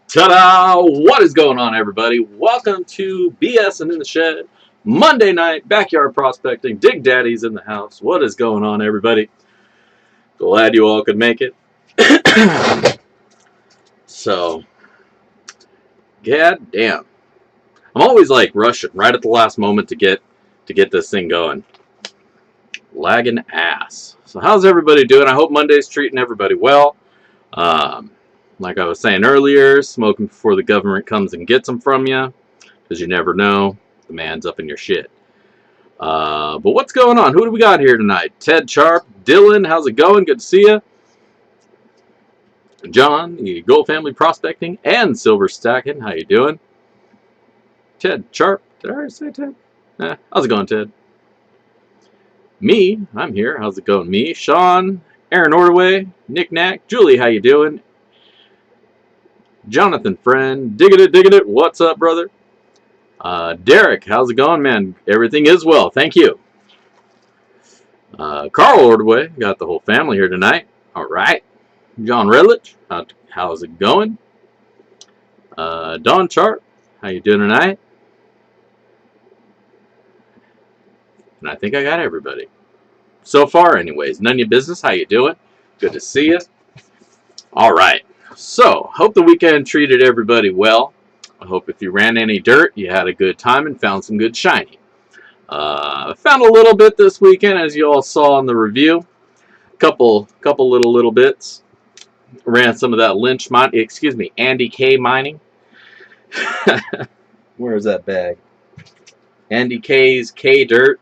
Ta-da! What is going on, everybody? Welcome to BS and in the Shed, Monday night, backyard prospecting. Dig Daddy's in the house. What is going on, everybody? Glad you all could make it. So, god damn. I'm always like rushing right at the last moment to get this thing going. Lagging ass. So how's everybody doing? I hope Monday's treating everybody well. Like I was saying earlier, smoking before the government comes and gets them from you, because you never know. The man's up in your shit. But what's going on? Who do we got here tonight? Ted Sharp, Dylan, how's it going? Good to see you. John, the Gold Family Prospecting and Silver Stacking, how you doing? Ted Sharp, did I already say Ted? How's it going, Ted? Me, I'm here. How's it going? Me, Sean, Aaron Ordaway, Nick Knack, Julie, how you doing? Jonathan Friend, digging it, what's up, brother? Derek, how's it going, man? Everything is well, thank you. Carl Ordway, got the whole family here tonight. All right. John Redlich, how's it going? Don Chart, how you doing tonight? And I think I got everybody. So far, anyways. None of your business, how you doing? Good to see you. All right. So, hope the weekend treated everybody well. I hope if you ran any dirt, you had a good time and found some good shiny. I found a little bit this weekend, as you all saw in the review. Couple little bits. Ran some of that Lynch mine, Andy K mining. Where's that bag? Andy K's K dirt.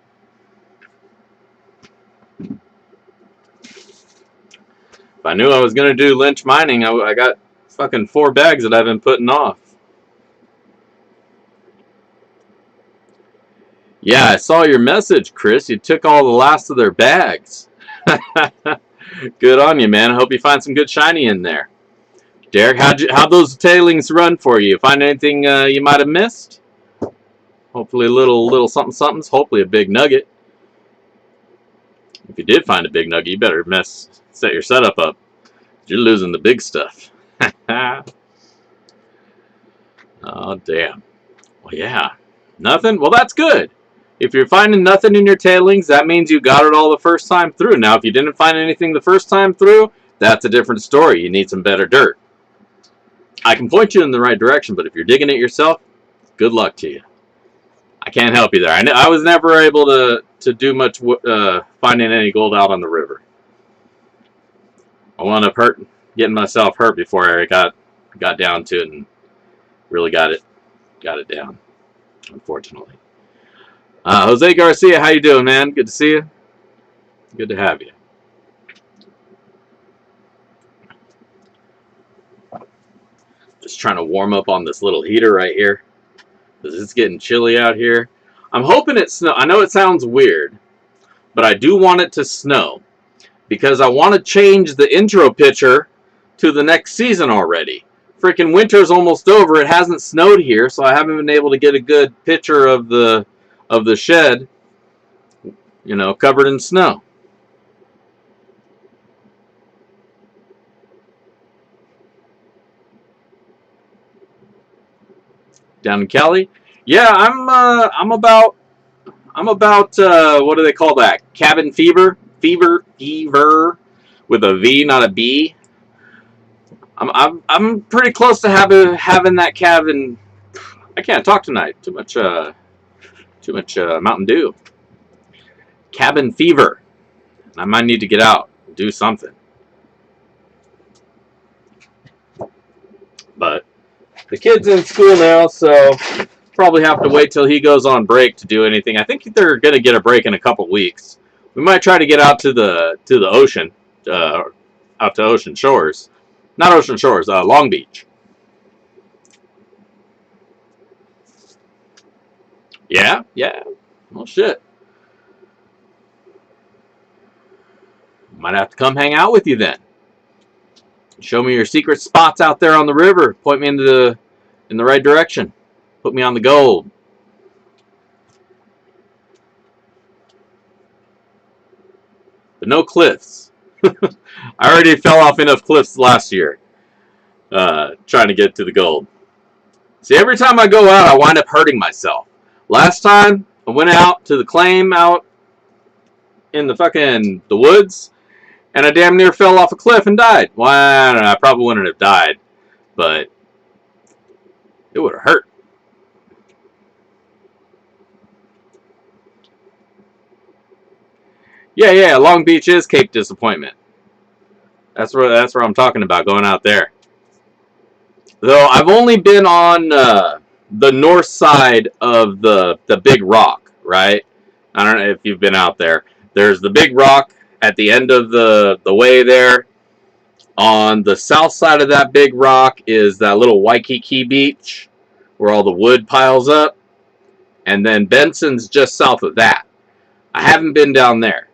If I knew I was going to do Lynch mining, I got fucking 4 bags that I've been putting off. Yeah, I saw your message, Chris. You took all the last of their bags. Good on you, man. I hope you find some good shiny in there. Derek, how'd those tailings run for you? Find anything you might have missed? Hopefully a little something. Hopefully a big nugget. If you did find a big nugget, you better set your setup up. You're losing the big stuff. Oh, damn. Well, yeah. Nothing? Well, that's good. If you're finding nothing in your tailings, that means you got it all the first time through. Now, if you didn't find anything the first time through, that's a different story. You need some better dirt. I can point you in the right direction, but if you're digging it yourself, good luck to you. I can't help you there. I was never able to do much finding any gold out on the river. I wound up getting myself hurt before I got down to it and really got it down, unfortunately. Jose Garcia, how you doing, man? Good to see you. Good to have you. Just trying to warm up on this little heater right here, because it's getting chilly out here. I'm hoping it snows. I know it sounds weird, but I do want it to snow, because I want to change the intro picture to the next season already. Freaking winter's almost over. It hasn't snowed here, so I haven't been able to get a good picture of the shed, you know, covered in snow. Down in Cali? Yeah, I'm about what do they call that? Cabin fever with a V, not a B. I'm pretty close to having that cabin. I can't talk tonight. Too much Mountain Dew. Cabin fever. I might need to get out and do something. But the kid's in school now, so probably have to wait till he goes on break to do anything. I think they're going to get a break in a couple weeks. We might try to get out to the ocean, out to Ocean Shores. Not Ocean Shores, Long Beach. Yeah. Well, shit. Might have to come hang out with you then. Show me your secret spots out there on the river. Point me in the right direction. Put me on the gold. But no cliffs. I already fell off enough cliffs last year. trying to get to the gold. See, every time I go out, I wind up hurting myself. Last time, I went out to the claim out in the woods, and I damn near fell off a cliff and died. Well, I don't know, I probably wouldn't have died, but it would have hurt. Yeah, Long Beach is Cape Disappointment. That's where I'm talking about, going out there. Though I've only been on the north side of the big rock, right? I don't know if you've been out there. There's the big rock at the end of the way there. On the south side of that big rock is that little Waikiki beach where all the wood piles up. And then Benson's just south of that. I haven't been down there.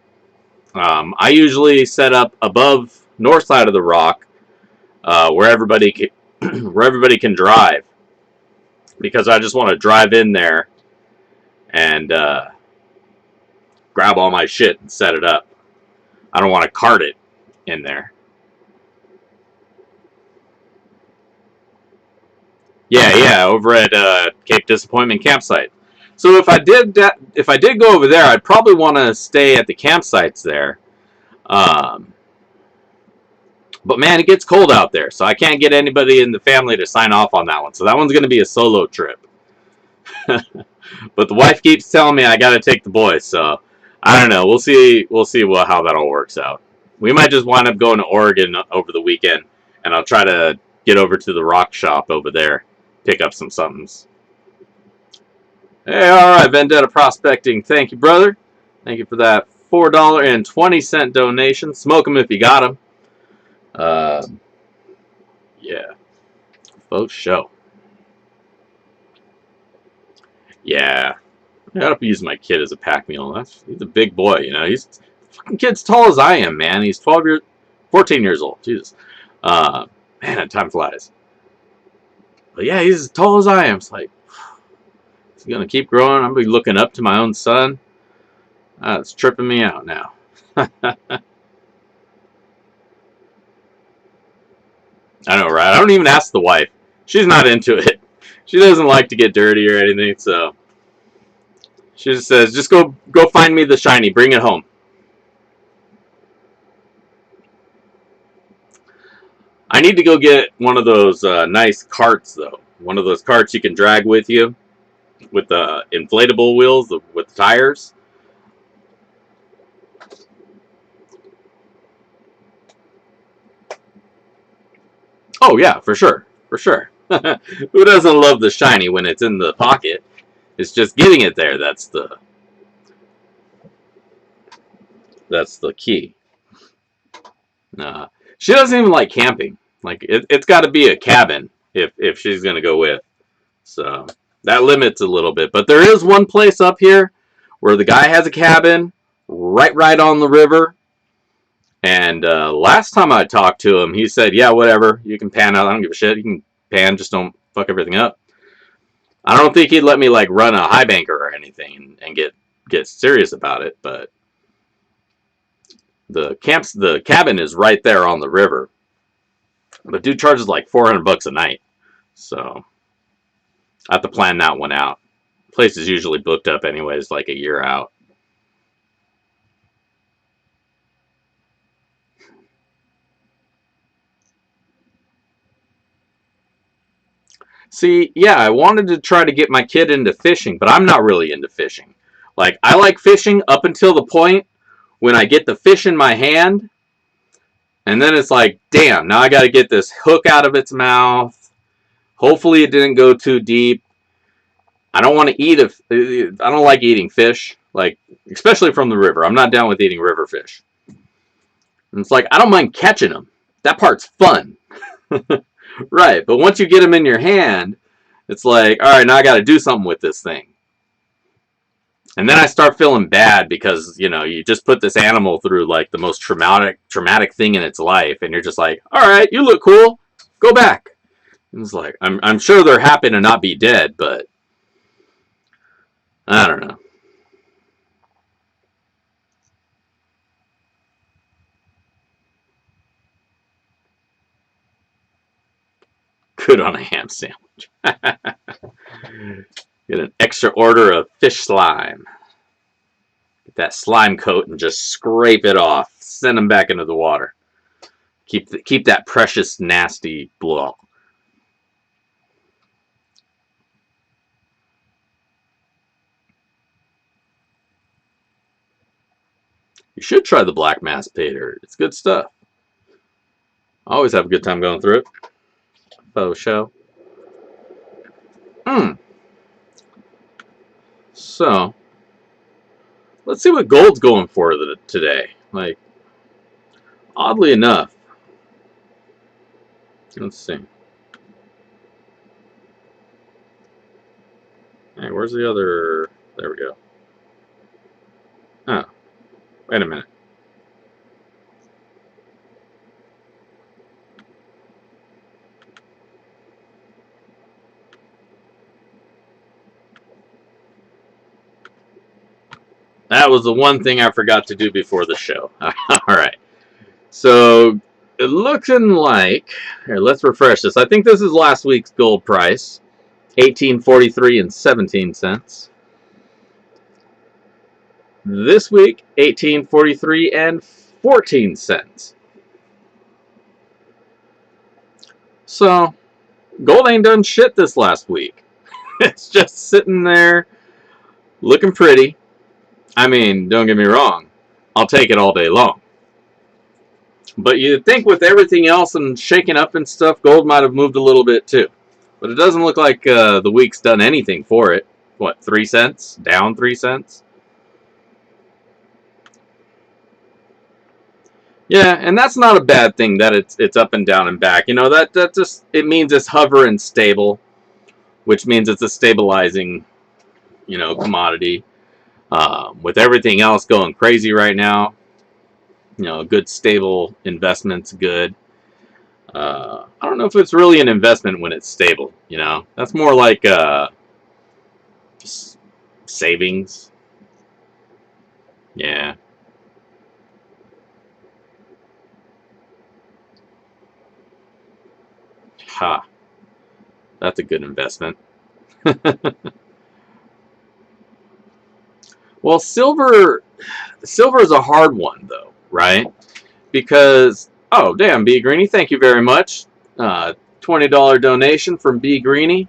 I usually set up above north side of the rock where everybody can drive, because I just want to drive in there and grab all my shit and set it up. I don't want to cart it in there. Yeah, over at Cape Disappointment campsite. So if I did go over there, I'd probably want to stay at the campsites there. But man, it gets cold out there, so I can't get anybody in the family to sign off on that one. So that one's going to be a solo trip. But the wife keeps telling me I got to take the boys, so I don't know. We'll see how that all works out. We might just wind up going to Oregon over the weekend, and I'll try to get over to the rock shop over there, pick up some somethings. Hey, all right, Vendetta Prospecting. Thank you, brother. Thank you for that $4.20 donation. Smoke them if you got them. Yeah, folks, show. Yeah, I gotta use my kid as a pack mule. He's a big boy, you know. He's fucking kid's tall as I am, man. He's 14 years old. Jesus, man, time flies. But yeah, he's as tall as I am. It's like, he's gonna keep growing. I'm gonna be looking up to my own son. It's tripping me out now. I know, right? I don't even ask the wife. She's not into it. She doesn't like to get dirty or anything, so she just says, "Just go find me the shiny. Bring it home." I need to go get one of those nice carts, though. One of those carts you can drag with you, with the inflatable wheels, with the tires. Oh yeah, for sure, for sure. Who doesn't love the shiny when it's in the pocket? It's just getting it there. That's the key. She doesn't even like camping. Like it's got to be a cabin if she's gonna go with. So that limits a little bit. But there is one place up here where the guy has a cabin right on the river. And last time I talked to him, he said, "Yeah, whatever. You can pan out. I don't give a shit. You can pan. Just don't fuck everything up." I don't think he'd let me like run a high banker or anything and get serious about it. But the cabin is right there on the river. But dude charges like $400 a night. So I have to plan that one out. Place is usually booked up anyways, like a year out. See, yeah, I wanted to try to get my kid into fishing, but I'm not really into fishing. Like, I like fishing up until the point when I get the fish in my hand, and then it's like, damn, now I got to get this hook out of its mouth. Hopefully it didn't go too deep. I don't want to eat I don't like eating fish, like, especially from the river. I'm not down with eating river fish. And it's like, I don't mind catching them. That part's fun. Right, but once you get them in your hand, it's like, all right, now I got to do something with this thing. And then I start feeling bad because, you know, you just put this animal through like the most traumatic thing in its life, and you're just like, all right, you look cool, go back. And it's like, I'm sure they're happy to not be dead, but I don't know. Good on a ham sandwich. Get an extra order of fish slime. Get that slime coat and just scrape it off. Send them back into the water. Keep that precious, nasty blow. You should try the black mass pay dirt. It's good stuff. I always have a good time going through it. Photo show. So, let's see what gold's going for today. Like, oddly enough. Let's see. Hey, where's the other... There we go. Oh. Wait a minute. That was the one thing I forgot to do before the show. Alright. So, it looking like... Here, let's refresh this. I think this is last week's gold price. $18.43 and 17 cents. This week, $18.43 and 14 cents. So, gold ain't done shit this last week. It's just sitting there looking pretty. I mean, don't get me wrong. I'll take it all day long. But you'd think with everything else and shaking up and stuff, gold might have moved a little bit too. But it doesn't look like the week's done anything for it. What, 3 cents? Down 3 cents? Yeah, and that's not a bad thing that it's up and down and back. You know, that just, it means it's hovering stable, which means it's a stabilizing, you know, commodity. With everything else going crazy right now, you know, a good stable investment's good. I don't know if it's really an investment when it's stable, you know. That's more like just savings. Yeah. Ha. That's a good investment. Well, silver is a hard one, though, right? Because, oh, damn, B. Greeny, thank you very much. $20 donation from B. Greeny.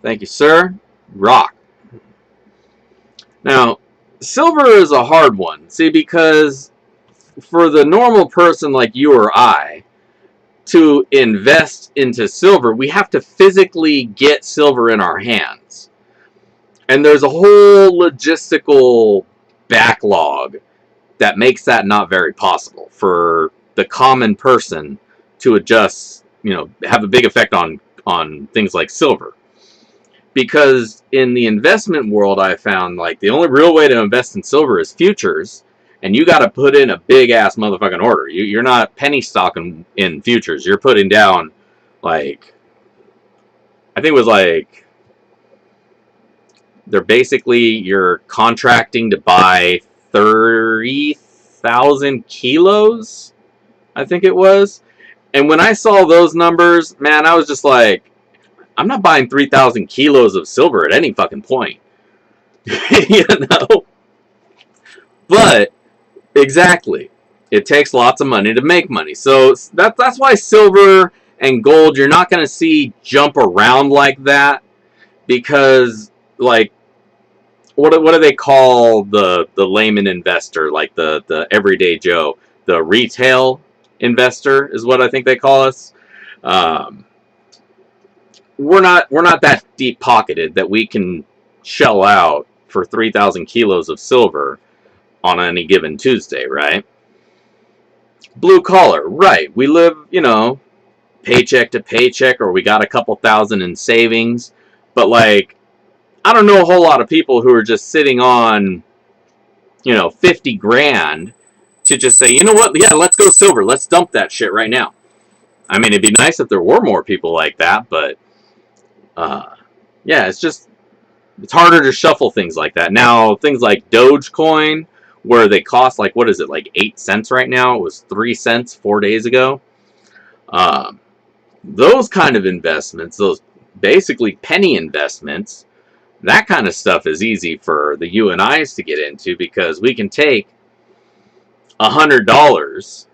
Thank you, sir. Rock. Now, silver is a hard one. See, because for the normal person like you or I, to invest into silver, we have to physically get silver in our hands. And there's a whole logistical backlog that makes that not very possible for the common person to adjust, you know, have a big effect on things like silver. Because in the investment world, I found, like, the only real way to invest in silver is futures, and you got to put in a big-ass motherfucking order. You're not penny stocking in futures. You're putting down, like, I think it was like, they're basically, you're contracting to buy 30,000 kilos, I think it was. And when I saw those numbers, man, I was just like, I'm not buying 3,000 kilos of silver at any fucking point. You know? But, exactly. It takes lots of money to make money. So, that's why silver and gold, you're not going to see jump around like that. Because, like, what do they call the layman investor, like the everyday Joe? The retail investor is what I think they call us. We're not that deep pocketed that we can shell out for 3,000 kilos of silver on any given Tuesday, right? Blue collar, right? We live, you know, paycheck to paycheck, or we got a couple thousand in savings, but like, I don't know a whole lot of people who are just sitting on, you know, 50 grand to just say, you know what, yeah, let's go silver. Let's dump that shit right now. I mean, it'd be nice if there were more people like that, but, yeah, it's harder to shuffle things like that. Now, things like Dogecoin, where they cost, like, what is it, like 8 cents right now? It was 3 cents 4 days ago. Those kind of investments, those basically penny investments, that kind of stuff is easy for the you and I's to get into, because we can take $100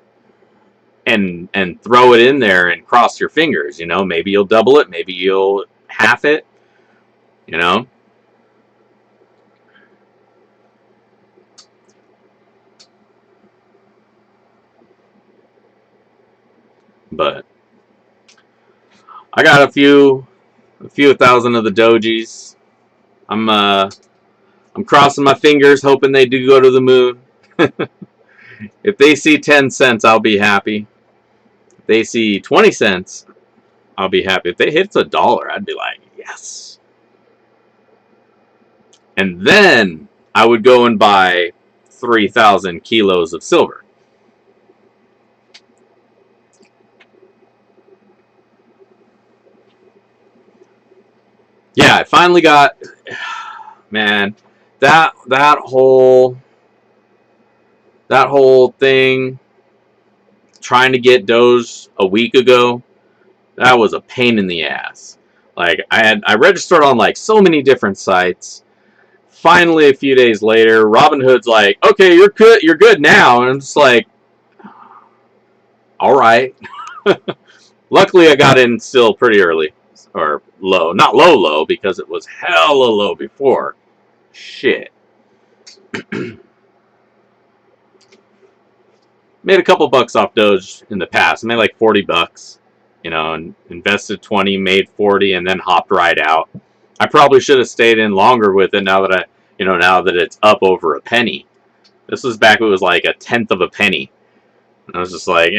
and throw it in there and cross your fingers. You know, maybe you'll double it, maybe you'll half it. You know, but I got a few thousand of the dojis. I'm crossing my fingers, hoping they do go to the moon. If they see 10 cents, I'll be happy. If they see 20 cents, I'll be happy. If they hit $1, I'd be like, yes. And then I would go and buy 3,000 kilos of silver. Yeah, I finally got, man, that whole thing, trying to get Doge a week ago, that was a pain in the ass. Like, I registered on like so many different sites. Finally, a few days later, Robinhood's like, okay, you're good now. And I'm just like, all right. Luckily, I got in still pretty early. Or low. Not low, because it was hella low before. Shit. Made a couple bucks off Doge in the past. I made like 40 bucks. You know, and invested 20, made 40, and then hopped right out. I probably should have stayed in longer with it now that now that it's up over a penny. This was back when it was like 1/10 of a penny. And I was just like,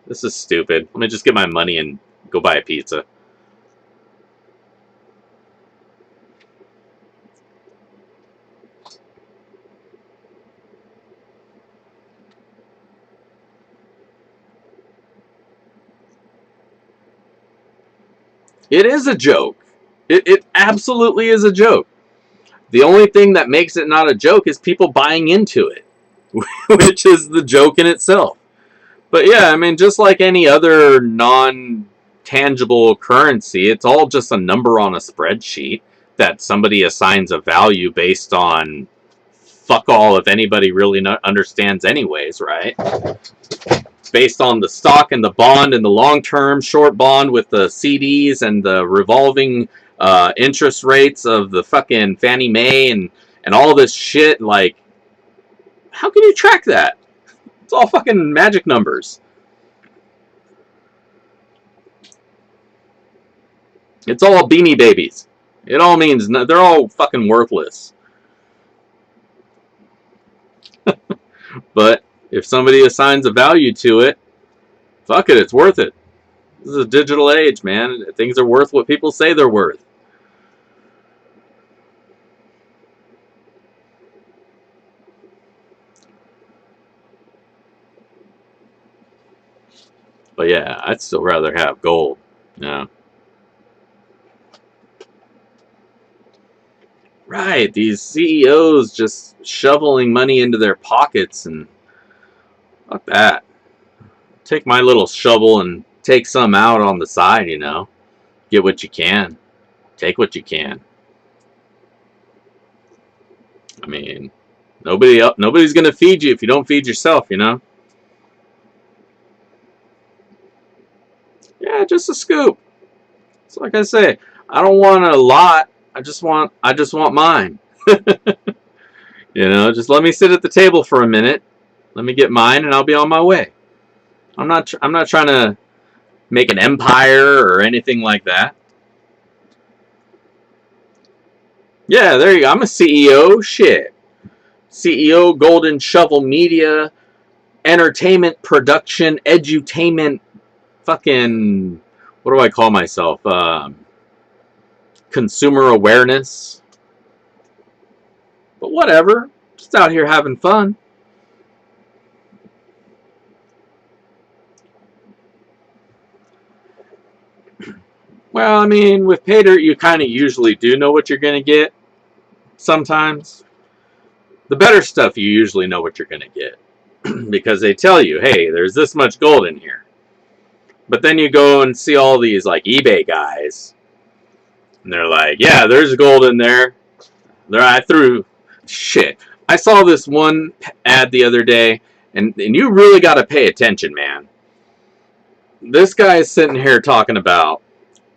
this is stupid. Let me just get my money and go buy a pizza. It is a joke. It absolutely is a joke. The only thing that makes it not a joke is people buying into it, which is the joke in itself. But yeah, I mean, just like any other non-tangible currency, it's all just a number on a spreadsheet that somebody assigns a value based on fuck all if anybody really understands anyways, right? Based on the stock and the bond and the long-term short bond with the CDs and the revolving interest rates of the fucking Fannie Mae and all this shit. Like, how can you track that? It's all fucking magic numbers. It's all beanie babies. It all means they're all fucking worthless. But if somebody assigns a value to it, fuck it, it's worth it. This is a digital age, man. Things are worth what people say they're worth. But yeah, I'd still rather have gold. Yeah. Right, these CEOs just shoveling money into their pockets, and fuck that. Take my little shovel and take some out on the side, you know. Get what you can. Take what you can. I mean, nobody's going to feed you if you don't feed yourself, you know. Yeah, just a scoop. It's like I say, I don't want a lot. I just want mine. You know, just let me sit at the table for a minute. Let me get mine, and I'll be on my way. I'm not trying to make an empire or anything like that. Yeah, there you go. I'm a CEO. Shit. CEO, Golden Shovel Media, Entertainment Production, Edutainment, fucking, what do I call myself? Consumer awareness. But whatever. Just out here having fun. Well, I mean, with pay dirt, you kind of usually do know what you're going to get. Sometimes. The better stuff, you usually know what you're going to get. Because they tell you, hey, there's this much gold in here. But then you go and see all these like eBay guys, and they're like, yeah, there's gold in there. I threw shit. I saw this one ad the other day, and you really got to pay attention, man. This guy is sitting here talking about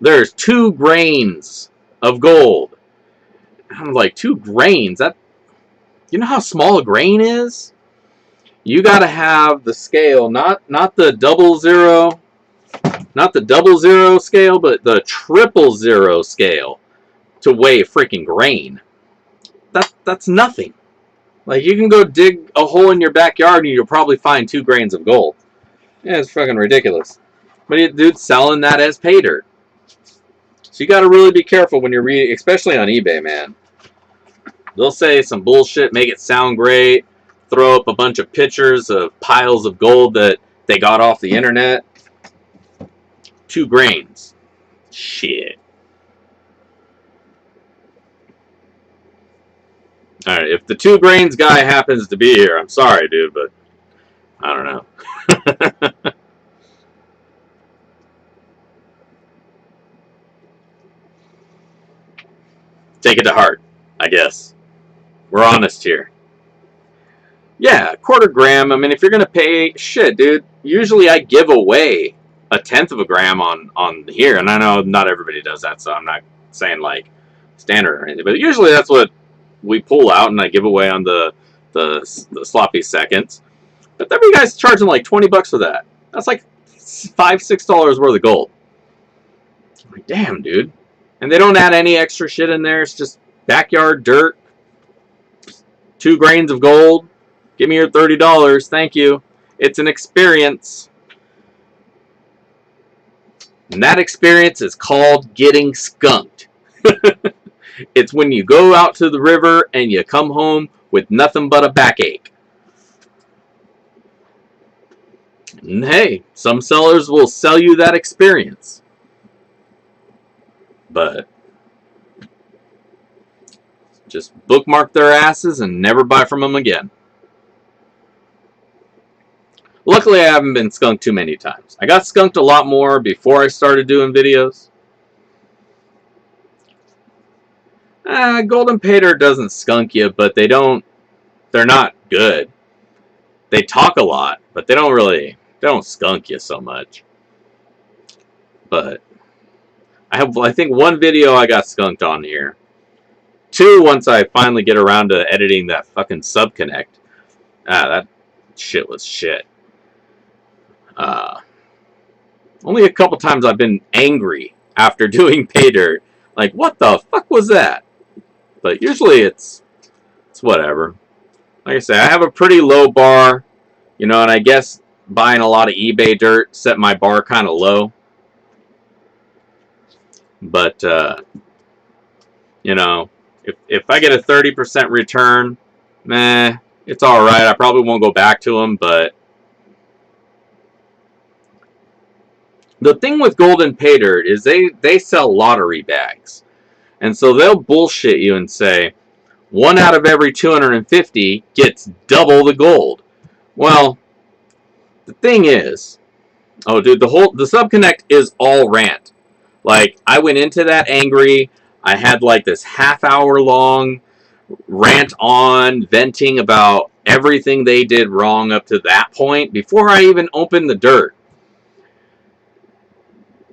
there's 2 grains of gold. I'm like, 2 grains? That, you know how small a grain is? You got to have the scale, not the 00, not the 00 scale, but the 000 scale to weigh a freaking grain. That's nothing. Like, you can go dig a hole in your backyard and you'll probably find 2 grains of gold. Yeah, it's fucking ridiculous. But dude's selling that as pay dirt. So you got to really be careful when you're reading, especially on eBay, man. They'll say some bullshit, make it sound great, throw up a bunch of pictures of piles of gold that they got off the internet. 2 grains. Shit. Alright, if the 2 grains guy happens to be here, I'm sorry, dude, but I don't know. Take it to heart, I guess. We're honest here. Yeah, 1/4 gram. I mean, if you're going to pay, shit, dude, usually I give away 1/10 of a gram on here, and I know not everybody does that, so I'm not saying, like, standard or anything, but usually that's what we pull out and I give away on the sloppy seconds. But then you guys charging like 20 bucks for that. That's like $5-6 worth of gold. I'm like, damn, dude. And they don't add any extra shit in there. It's just backyard dirt, 2 grains of gold. Give me your $30. Thank you. It's an experience. And that experience is called getting skunked. It's when you go out to the river and you come home with nothing but a backache. And hey, some sellers will sell you that experience. But just bookmark their asses and never buy from them again. Luckily, I haven't been skunked too many times. I got skunked a lot more before I started doing videos. Golden pay dirt doesn't skunk you, but they're not good. They talk a lot, but they don't skunk you so much. But I think 1 video I got skunked on here. 2 once I finally get around to editing that fucking subconnect. That shit was shit. Only a couple times I've been angry after doing pay dirt. Like, what the fuck was that? But usually it's whatever. Like I say, I have a pretty low bar, you know, and I guess buying a lot of eBay dirt set my bar kind of low. But, you know, if I get a 30% return, meh, it's alright. I probably won't go back to them, but the thing with golden pay dirt is they sell lottery bags. And so they'll bullshit you and say, 1 out of every 250 gets double the gold. Well, the thing is, oh dude, the subconnect is all rant. Like, I went into that angry. I had like this half-hour long rant on, venting about everything they did wrong up to that point before I even opened the dirt.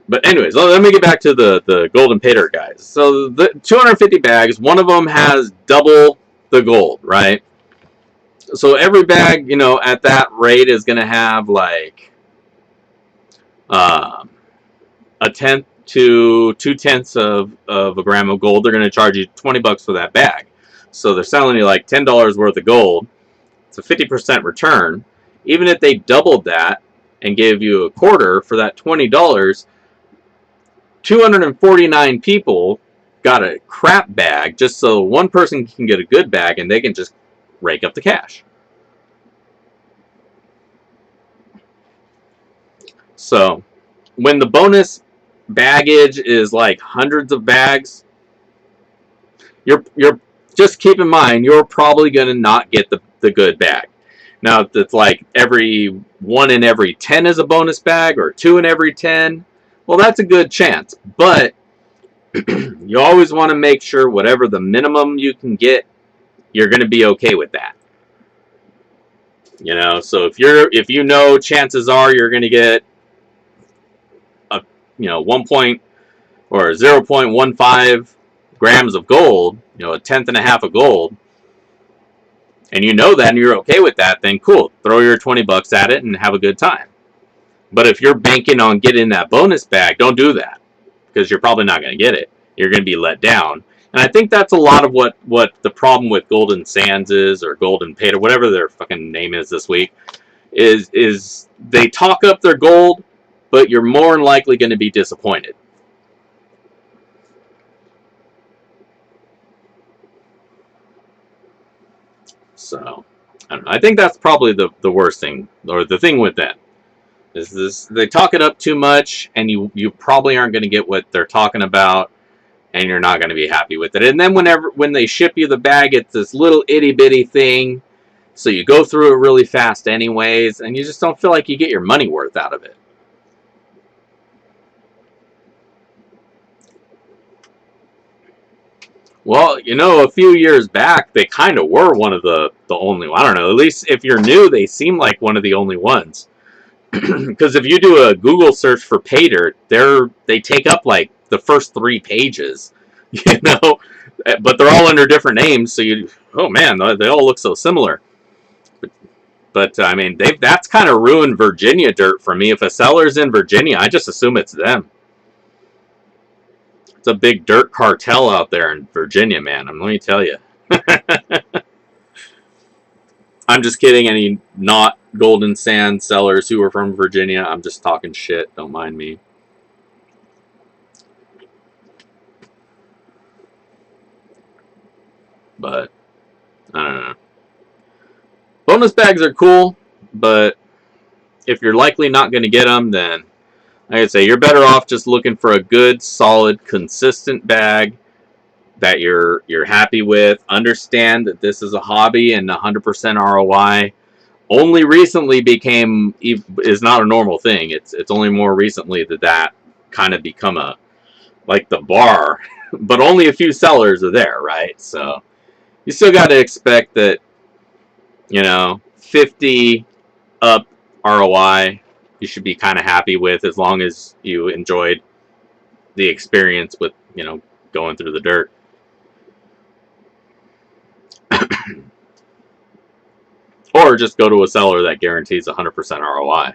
But anyways, let me get back to the golden pay dirt guys. So the 250 bags, 1 of them has double the gold, right? So every bag, you know, at that rate is going to have like a 1/10 to 2/10 of a gram of gold. They're going to charge you 20 bucks for that bag. So they're selling you like $10 worth of gold. It's a 50% return. Even if they doubled that and gave you a 1/4 for that $20, 249 people got a crap bag just so 1 person can get a good bag and they can just rake up the cash. So when the bonus baggage is like hundreds of bags, you're just keep in mind you're probably going to not get the good bag. Now, if it's like every 1 in every 10 is a bonus bag, or 2 in every 10, well, that's a good chance. But you always want to make sure whatever the minimum you can get, you're going to be okay with that. You know, so if you know chances are you're going to get a 1 or 0.15 grams of gold, a tenth and a half of gold, and you know that and you're okay with that, then cool, throw your 20 bucks at it and have a good time. But if you're banking on getting that bonus bag, don't do that, because you're probably not going to get it. You're going to be let down. And I think that's a lot of what the problem with Golden Sands is, or Golden Pay, or whatever their fucking name is this week, is they talk up their gold, but you're more than likely going to be disappointed. So, I don't know. I think that's probably the worst thing, or the thing with that, is this: they talk it up too much, and you probably aren't going to get what they're talking about, and you're not going to be happy with it. And then when they ship you the bag, it's this little itty bitty thing, so you go through it really fast anyways, and you just don't feel like you get your money worth out of it. Well, a few years back, they kind of were one of the only, I don't know, at least if you're new, they seem like one of the only ones. Because if you do a Google search for pay dirt, they take up like the first 3 pages, but they're all under different names, so oh man, they all look so similar. But I mean, that's kind of ruined Virginia dirt for me. If a seller's in Virginia, I just assume it's them. It's a big dirt cartel out there in Virginia, man. Let me tell you. I'm just kidding. Any not Golden Sand sellers who are from Virginia, I'm just talking shit. Don't mind me. But I don't know. Bonus bags are cool, but if you're likely not going to get them, then like I say, you're better off just looking for a good, solid, consistent bag that you're happy with. Understand that this is a hobby, and 100% ROI only recently is not a normal thing. It's only more recently that kind of become like the bar, but only a few sellers are there, right? So you still got to expect that 50 up ROI you should be kind of happy with, as long as you enjoyed the experience with going through the dirt. Or just go to a seller that guarantees 100% ROI.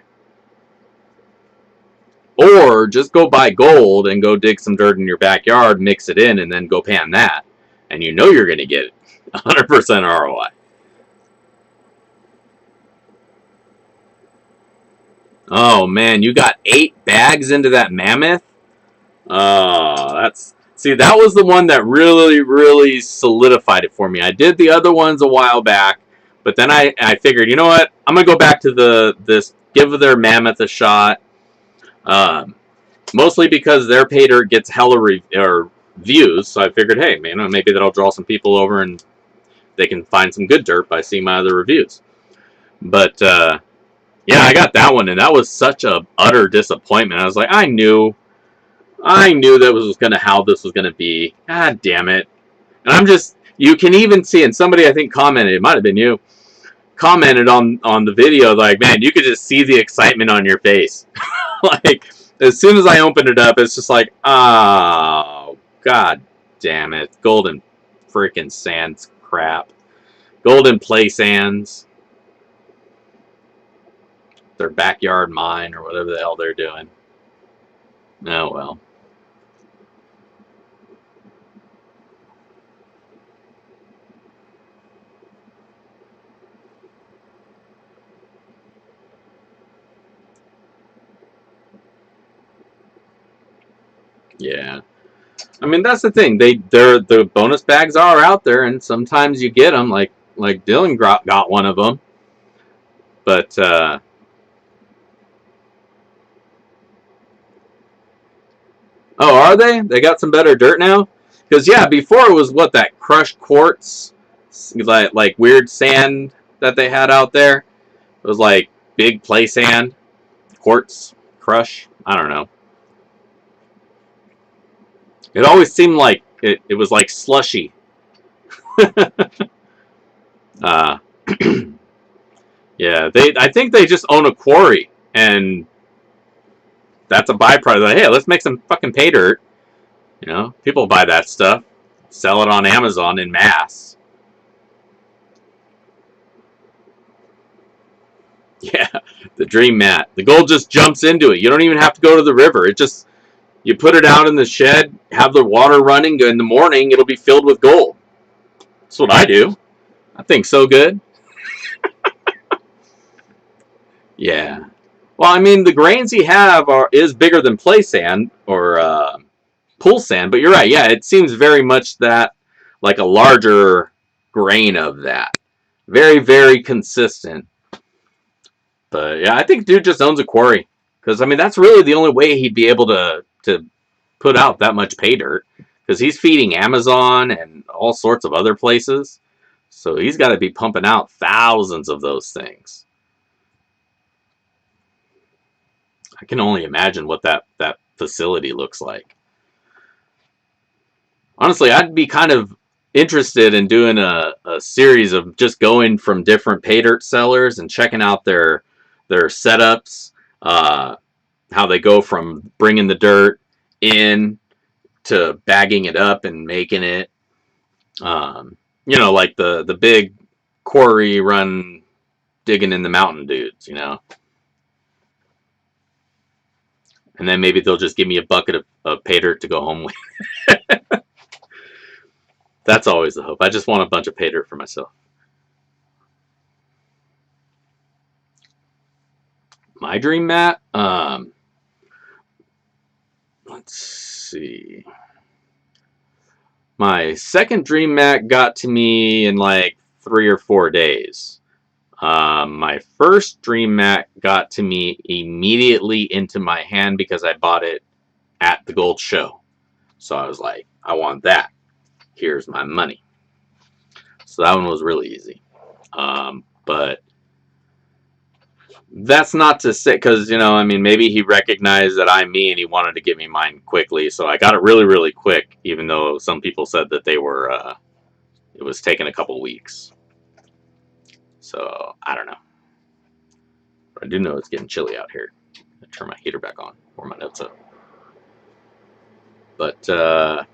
Or just go buy gold and go dig some dirt in your backyard, mix it in, and then go pan that. And you're going to get 100% ROI. Oh man, you got 8 bags into that mammoth? That was the one that really, really solidified it for me. I did the other ones a while back, but then I figured, you know what? I'm gonna go back to give their mammoth a shot. Mostly because their pay dirt gets hella views, so I figured, hey, man, maybe that'll draw some people over and they can find some good dirt by seeing my other reviews. But yeah, I got that one, and that was such a utter disappointment. I was like, I knew that was how this was gonna be. God damn it! And you can even see, and somebody I think commented, it might have been you, commented on the video, like, man, you could just see the excitement on your face. Like, as soon as I opened it up, it's just like, oh, god damn it, Golden freaking Sands crap, Golden Play Sands. Their backyard mine, or whatever the hell they're doing. Oh well. Yeah. I mean, that's the thing. The bonus bags are out there, and sometimes you get them. Like Dylan got one of them. But oh, are they? They got some better dirt now? Because, yeah, before it was, that crushed quartz, like weird sand that they had out there. It was like big play sand, quartz, crush. I don't know. It always seemed like it was like slushy. uh, yeah, I think they just own a quarry, and that's a byproduct. Like, hey, let's make some fucking pay dirt. You know, people buy that stuff, sell it on Amazon in mass. Yeah, the dream mat. The gold just jumps into it. You don't even have to go to the river. It just, you put it out in the shed, have the water running. In the morning, it'll be filled with gold. That's what I do. I think so good. Yeah. Well, I mean, the grains he have is bigger than play sand or pool sand, but you're right. Yeah, it seems very much that like a larger grain of that. Very, very consistent. But yeah, I think dude just owns a quarry. Because, I mean, that's really the only way he'd be able to put out that much pay dirt. Because he's feeding Amazon and all sorts of other places. So he's got to be pumping out thousands of those things. I can only imagine what that facility looks like. Honestly, I'd be kind of interested in doing a series of just going from different pay dirt sellers and checking out their setups, how they go from bringing the dirt in to bagging it up and making it. You know, like the big quarry run digging in the mountain dudes, you know. And then maybe they'll just give me a bucket of pay dirt to go home with. That's always the hope. I just want a bunch of pay dirt for myself. My dream mat? Let's see. My second dream mat got to me in like 3 or 4 days. My first dream mat got to me immediately into my hand because I bought it at the gold show. So I was like, I want that. Here's my money. So that one was really easy. But that's not to say, because, you know, I mean, maybe he recognized that I'm me and he wanted to give me mine quickly. So I got it really, really quick, even though some people said that they were, it was taking a couple weeks. So I don't know. But I do know it's getting chilly out here. I turn my heater back on, warm my notes up. But,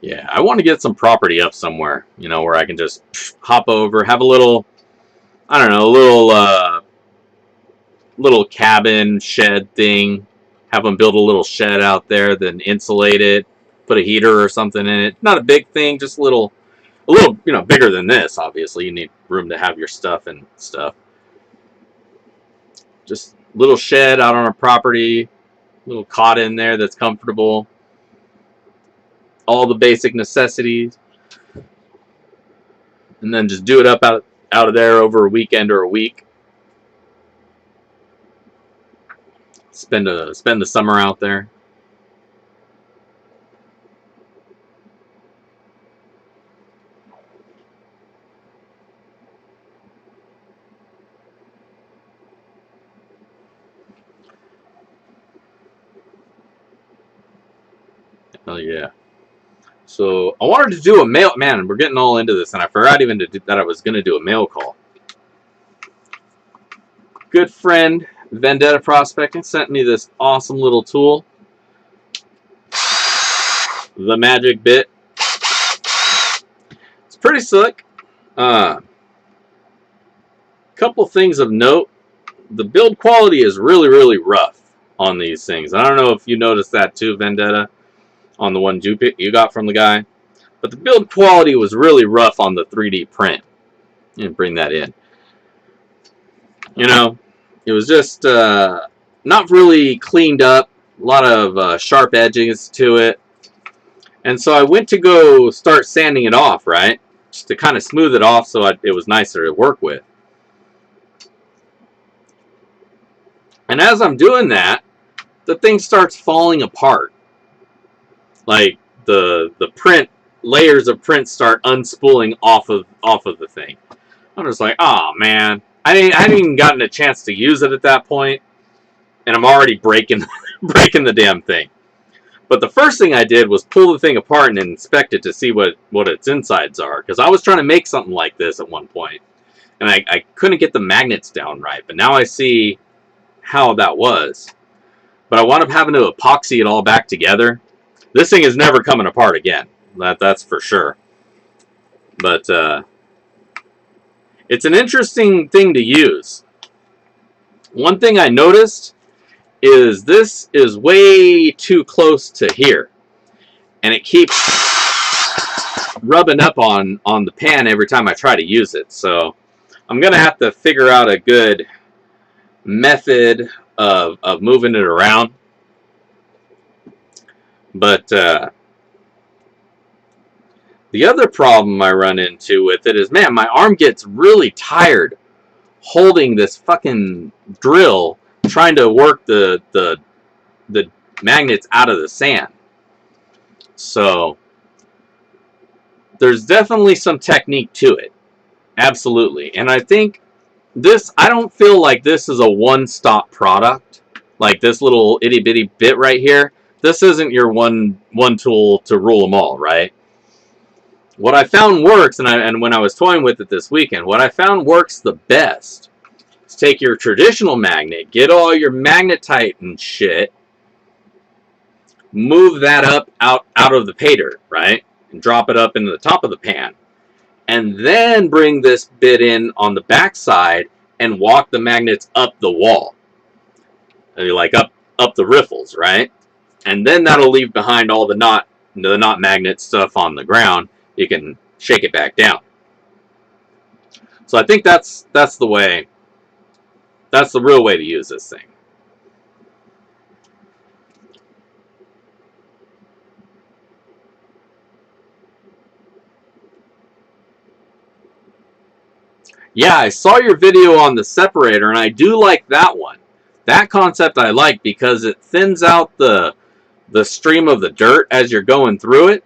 yeah, I want to get some property up somewhere, you know, where I can just hop over, have a little, I don't know, a little cabin shed thing. Have them build a little shed out there, then insulate it, put a heater or something in it. Not a big thing, just a little, you know, bigger than this, obviously. You need room to have your stuff and stuff. Just a little shed out on a property, a little cot in there that's comfortable. All the basic necessities, and then just do it up out of there over a weekend or a week. Spend the summer out there. Oh yeah. So I wanted to do a mail. Man, we're getting all into this, and I forgot even that I was going to do a mail call. Good friend Vendetta Prospecting sent me this awesome little tool, the Magic Bit. It's pretty slick. Couple things of note: the build quality is really, really rough on these things. I don't know if you noticed that too, Vendetta, on the one you got from the guy. But the build quality was really rough on the 3D print. And bring that in. You know, it was just not really cleaned up. A lot of sharp edges to it. And so I went to go start sanding it off, right? Just to kind of smooth it off so it was nicer to work with. And as I'm doing that, the thing starts falling apart. Like the print layers of print start unspooling off of the thing. I'm just like, oh man, I hadn't even gotten a chance to use it at that point, and I'm already breaking breaking the damn thing. But the first thing I did was pull the thing apart and inspect it to see what its insides are, because I was trying to make something like this at one point, and I couldn't get the magnets down right. But now I see how that was. But I wound up having to epoxy it all back together. This thing is never coming apart again. That's for sure. But it's an interesting thing to use. One thing I noticed is this is way too close to here, and it keeps rubbing up on the pan every time I try to use it. So I'm gonna have to figure out a good method of moving it around. But the other problem I run into with it is, man, my arm gets really tired holding this fucking drill, trying to work the magnets out of the sand. So there's definitely some technique to it. Absolutely. And I think this, I don't feel like this is a one-stop product. Like this little itty-bitty bit right here. This isn't your one tool to rule them all, right? What I found works, and when I was toying with it this weekend, what I found works the best is take your traditional magnet, get all your magnetite and shit, move that up out of the pay dirt, right? And drop it up into the top of the pan. And then bring this bit in on the back side and walk the magnets up the wall. Like up the riffles, right? And then that'll leave behind all the not magnet stuff on the ground. You can shake it back down. So I think that's the way. That's the real way to use this thing. Yeah, I saw your video on the separator, and I do like that one. That concept I like because it thins out the stream of the dirt as you're going through it,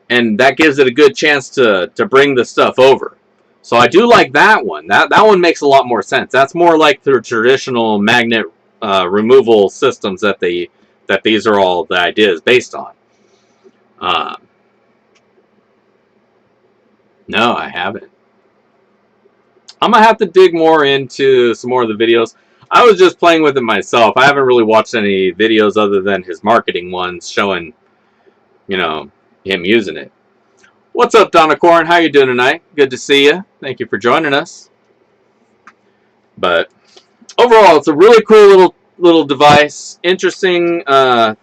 and that gives it a good chance to bring the stuff over. So I do like that one. That one makes a lot more sense. That's more like the traditional magnet removal systems that these are all the ideas based on. No, I haven't. I'm gonna have to dig more into some more of the videos. I was just playing with it myself. I haven't really watched any videos other than his marketing ones showing, you know, him using it. What's up, Donna Corn? How you doing tonight? Good to see you. Thank you for joining us. But overall, it's a really cool little device. Interesting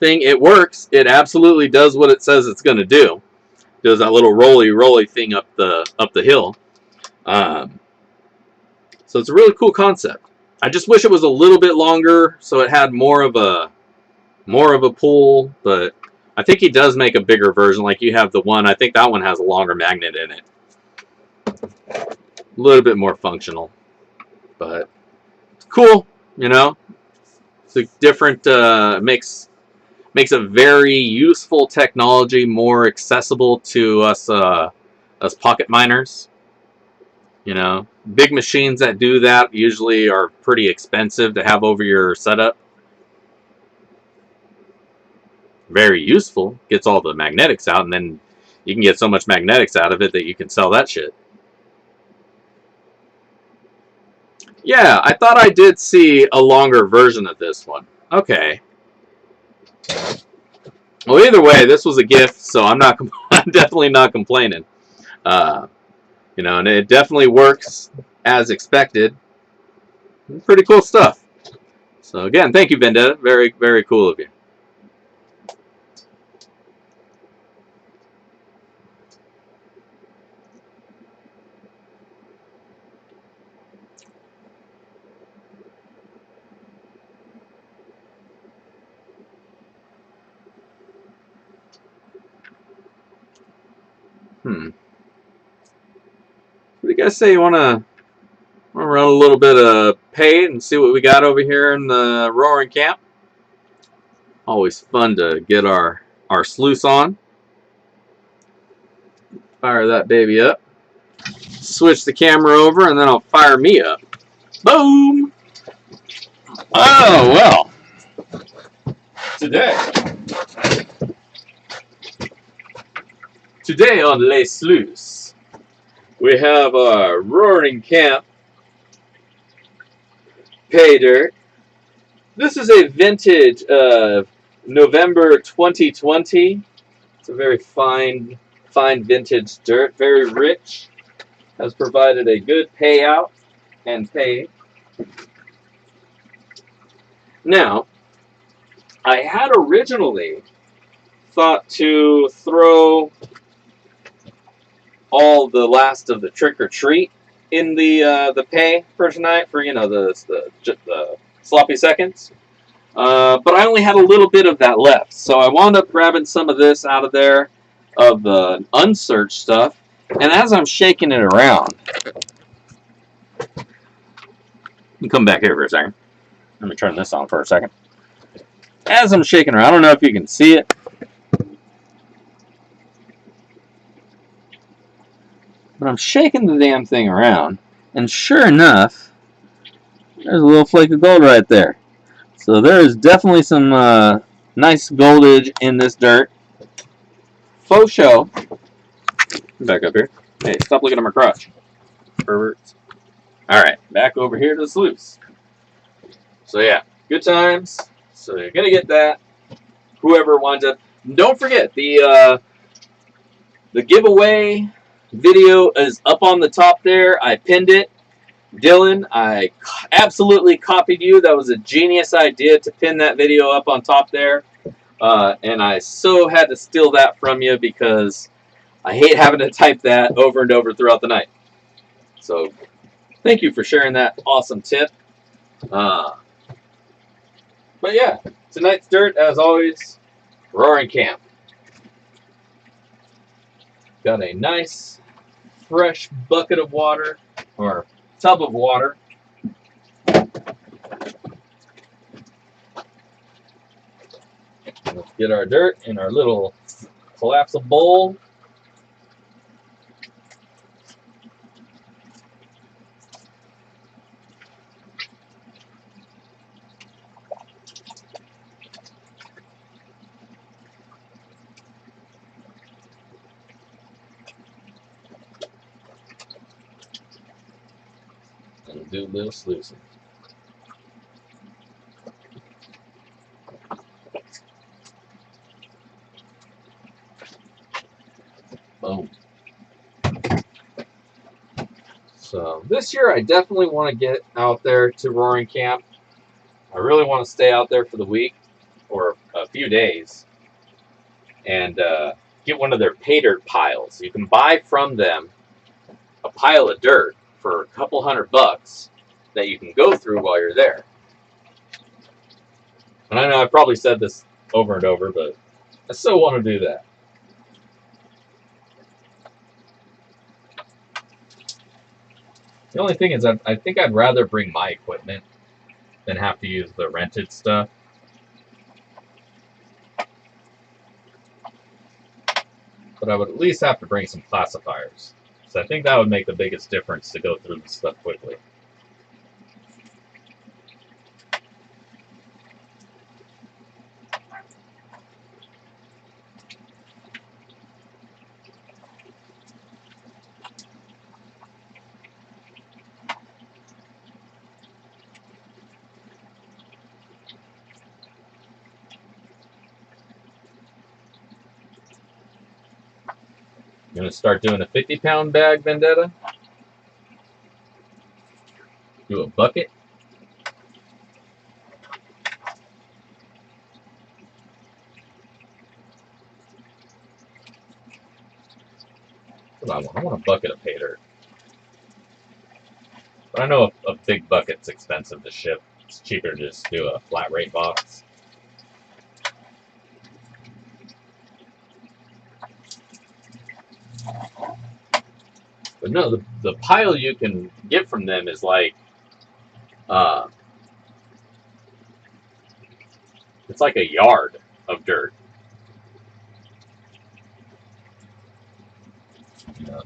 thing. It works. It absolutely does what it says it's going to do. It does that little rolly thing up the hill. So it's a really cool concept. I just wish it was a little bit longer so it had more of a pull, but I think he does make a bigger version. Like you have the one, I think that one has a longer magnet in it. A little bit more functional, but cool, you know. It's a different, makes a very useful technology more accessible to us pocket miners. You know, big machines that do that usually are pretty expensive to have over your setup. Very useful. Gets all the magnetics out, and then you can get so much magnetics out of it that you can sell that shit. Yeah, I thought I did see a longer version of this one. Okay. Well, either way, this was a gift, so I'm definitely not complaining. You know, and it definitely works as expected. Pretty cool stuff. So again, thank you, Vendetta. Very, very cool of you. What do you guys say? You want to run a little bit of paid and see what we got over here in the roaring camp? Always fun to get our sleuths on. Fire that baby up. Switch the camera over, and then I'll fire me up. Boom! Oh, well. Today on Les Sluices, we have our Roaring Camp pay dirt. This is a vintage November 2020. It's a very fine vintage dirt, very rich. Has provided a good payout and pay. Now, I had originally thought to throw all the last of the trick or treat in the pay for tonight for the sloppy seconds, but I only had a little bit of that left, so I wound up grabbing some of this out of there of the unsearched stuff, and as I'm shaking it around, let me come back here for a second. Let me turn this on for a second. As I'm shaking around, I don't know if you can see it. But I'm shaking the damn thing around, and sure enough, there's a little flake of gold right there. So there is definitely some nice goldage in this dirt. Faux show. Back up here. Hey, stop looking at my crotch. Perverts. Alright, back over here to the sluice. So yeah, good times. So you're going to get that. Whoever winds up. Don't forget, the giveaway video is up on the top there. I pinned it. Dylan, I absolutely copied you. That was a genius idea to pin that video up on top there. And I so had to steal that from you because I hate having to type that over and over throughout the night. So thank you for sharing that awesome tip. But yeah, tonight's dirt, as always, Roaring Camp. Got a nice, fresh bucket of water, or tub of water. Let's get our dirt in our little collapsible bowl. And do a little sluicing. Boom. So this year I definitely want to get out there to Roaring Camp. I really want to stay out there for the week or a few days and get one of their pay dirt piles. You can buy from them a pile of dirt for a couple $100 that you can go through while you're there. And I know I've probably said this over and over, but I still want to do that. The only thing is I think I'd rather bring my equipment than have to use the rented stuff. But I would at least have to bring some classifiers. So I think that would make the biggest difference to go through this stuff quickly. I'm going to start doing a 50-pound bag, Vendetta. Do a bucket. What do I want? I want a bucket of pay dirt. But I know a big bucket's expensive to ship. It's cheaper to just do a flat rate box. But no, the pile you can get from them is like, it's like a yard of dirt.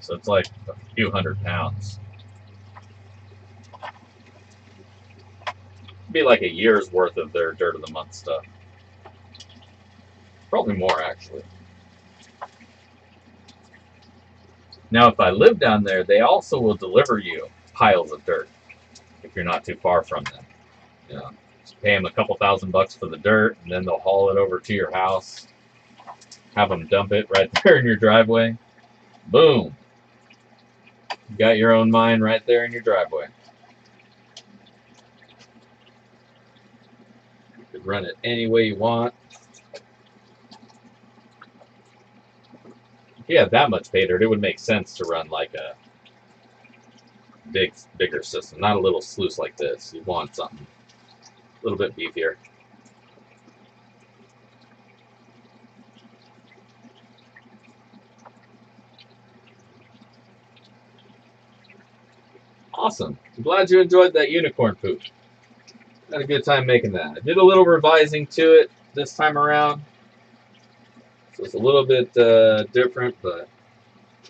So it's like a few 100 pounds. It'd be like a year's worth of their dirt of the month stuff. Probably more, actually. Now, if I live down there, they also will deliver you piles of dirt if you're not too far from them. You know, just pay them a couple $1,000 for the dirt, and then they'll haul it over to your house. Have them dump it right there in your driveway. Boom. You got your own mine right there in your driveway. You could run it any way you want. If you had that much pay dirt, it would make sense to run like a bigger system, not a little sluice like this. You want something a little bit beefier. Awesome. I'm glad you enjoyed that unicorn poop. Had a good time making that. I did a little revising to it this time around. So it's a little bit different, but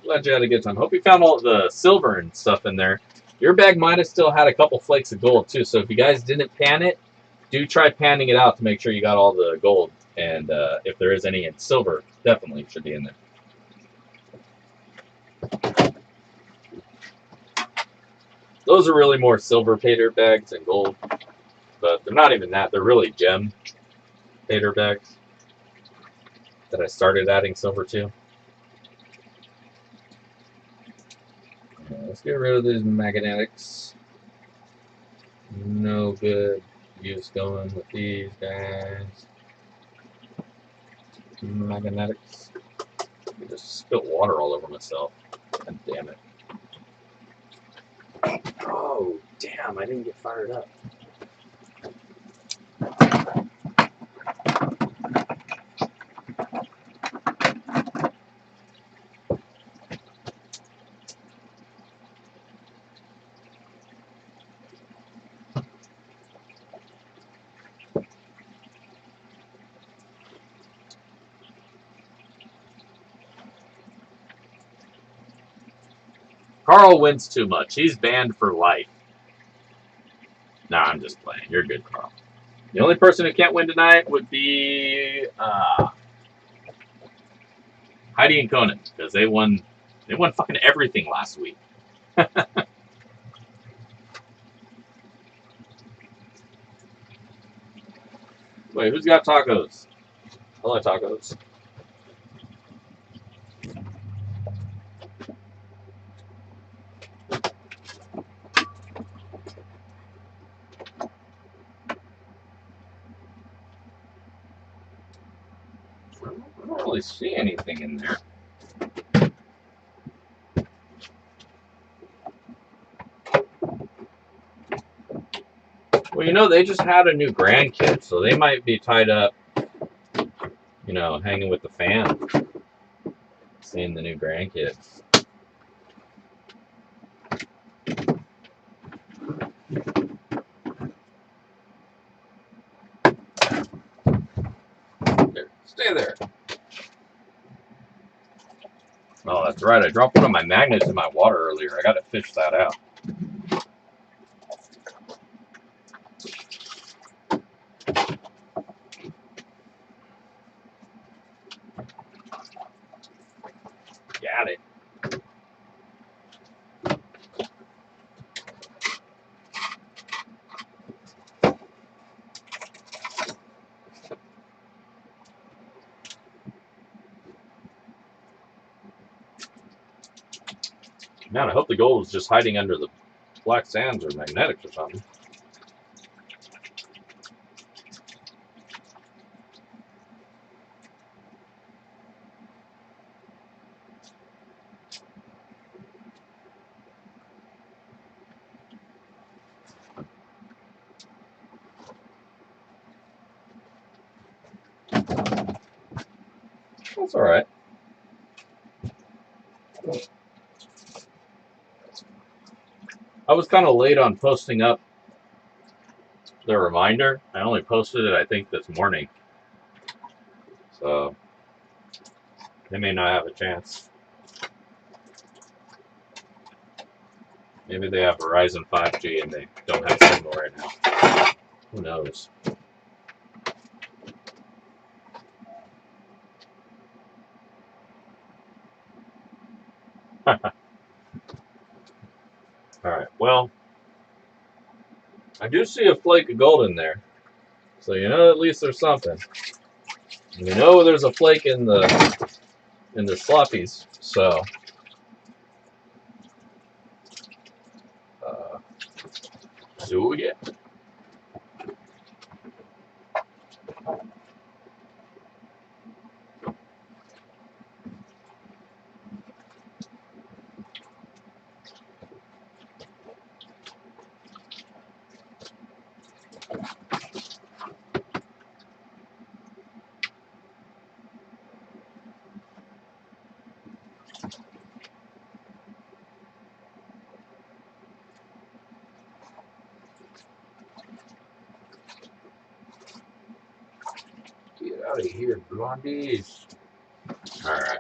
glad you had a good time. Hope you found all the silver and stuff in there. Your bag might have still had a couple flakes of gold too. So if you guys didn't pan it, do try panning it out to make sure you got all the gold. And if there is any in silver, definitely should be in there. Those are really more silver pay dirt bags than gold, but they're not even that. They're really gem pay dirt bags that I started adding silver to. Let's get rid of these magnetics. No good use going with these guys. Magnetics. I just spilled water all over myself. God damn it. Oh, damn, I didn't get fired up. Carl wins too much. He's banned for life. Nah, I'm just playing. You're good, Carl. The only person who can't win tonight would be Heidi and Conan, because they won fucking everything last week. Wait, who's got tacos? I like tacos. I don't really see anything in there. Well, you know, they just had a new grandkid, so they might be tied up, you know, hanging with the fam, seeing the new grandkids. There, stay there. Oh, that's right. I dropped one of my magnets in my water earlier. I got to fish that out. Got it. Man, I hope the gold is just hiding under the black sands or magnetics or something. That's all right. I was kind of late on posting up the reminder. I only posted it, I think, this morning. So they may not have a chance. Maybe they have Verizon 5G and they don't have signal right now. Who knows? Alright, well, I do see a flake of gold in there. So you know at least there's something. And you know there's a flake in the sloppies, so see what we get. Get out of here, blondies. Alright.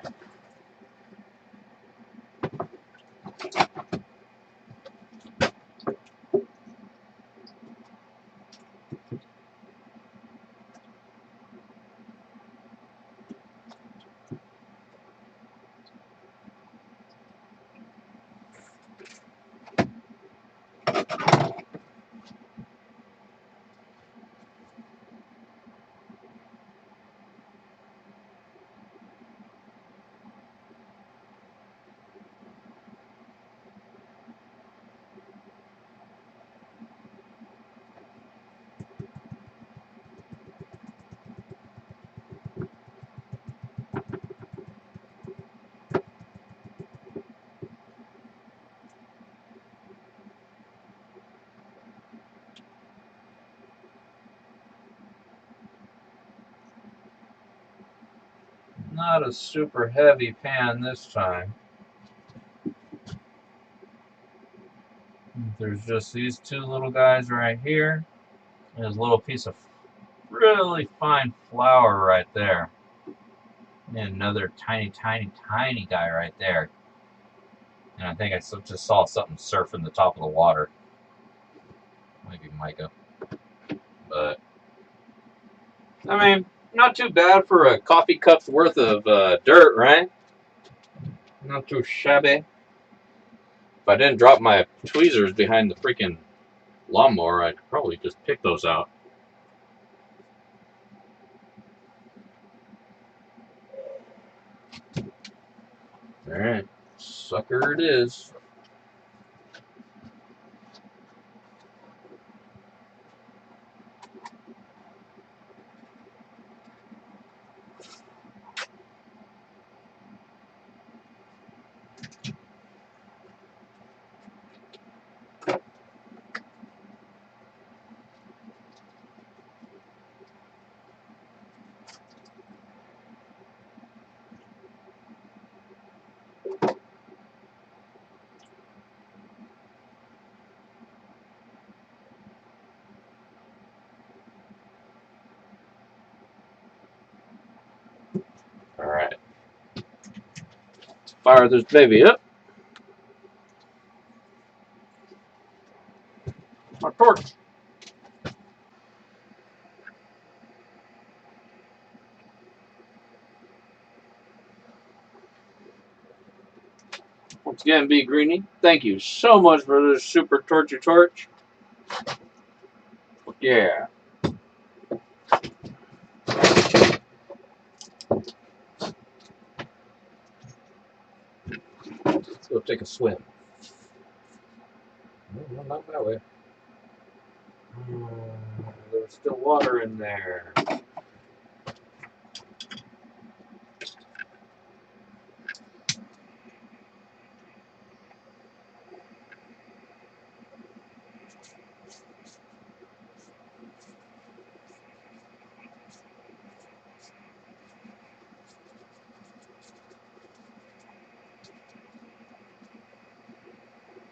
Not a super heavy pan this time. There's just these two little guys right here. And there's a little piece of really fine flour right there. And another tiny, tiny, tiny guy right there. And I think I just saw something surfing the top of the water. Might be mica. But, I mean, not too bad for a coffee cup's worth of dirt, right? Not too shabby. If I didn't drop my tweezers behind the freaking lawnmower, I'd probably just pick those out. Alright, sucker it is. Alright. Fire this baby up. My torch. Once again, B Greenie, thank you so much for this super torchy torch. Yeah. Let's go take a swim. No, not that way. There's still water in there.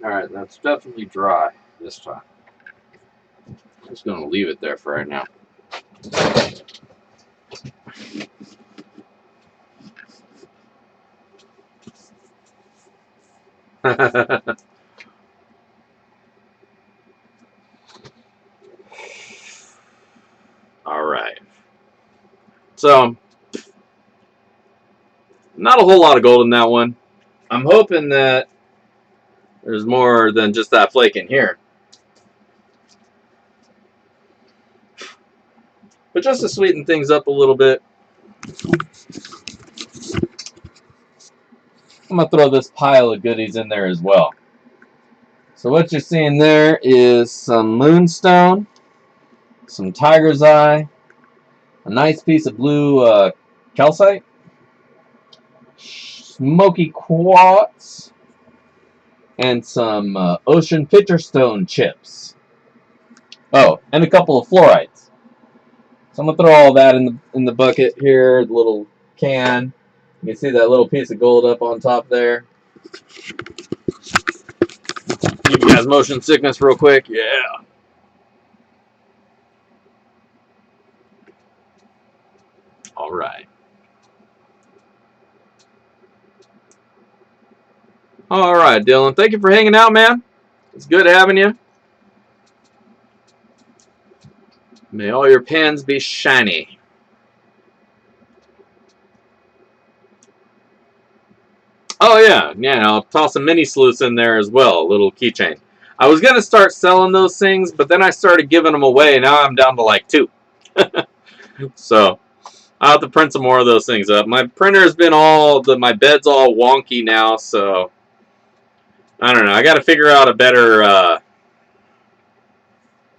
Alright, that's definitely dry this time. I'm just going to leave it there for right now. So, not a whole lot of gold in that one. I'm hoping that there's more than just that flake in here. But just to sweeten things up a little bit, I'm going to throw this pile of goodies in there as well. So what you're seeing there is some moonstone, some tiger's eye, a nice piece of blue calcite, smoky quartz, and some ocean pitcherstone chips. Oh, and a couple of fluorites. So I'm gonna throw all that in the bucket here, the little can. You can see that little piece of gold up on top there. Give you guys motion sickness real quick. Yeah. All right. All right, Dylan. Thank you for hanging out, man. It's good having you. May all your pens be shiny. Oh, yeah. Yeah, I'll toss a mini sleuth in there as well. A little keychain. I was going to start selling those things, but then I started giving them away. Now I'm down to like 2. So, I'll have to print some more of those things up. My printer's been my bed's all wonky now, so I don't know. I got to figure out a better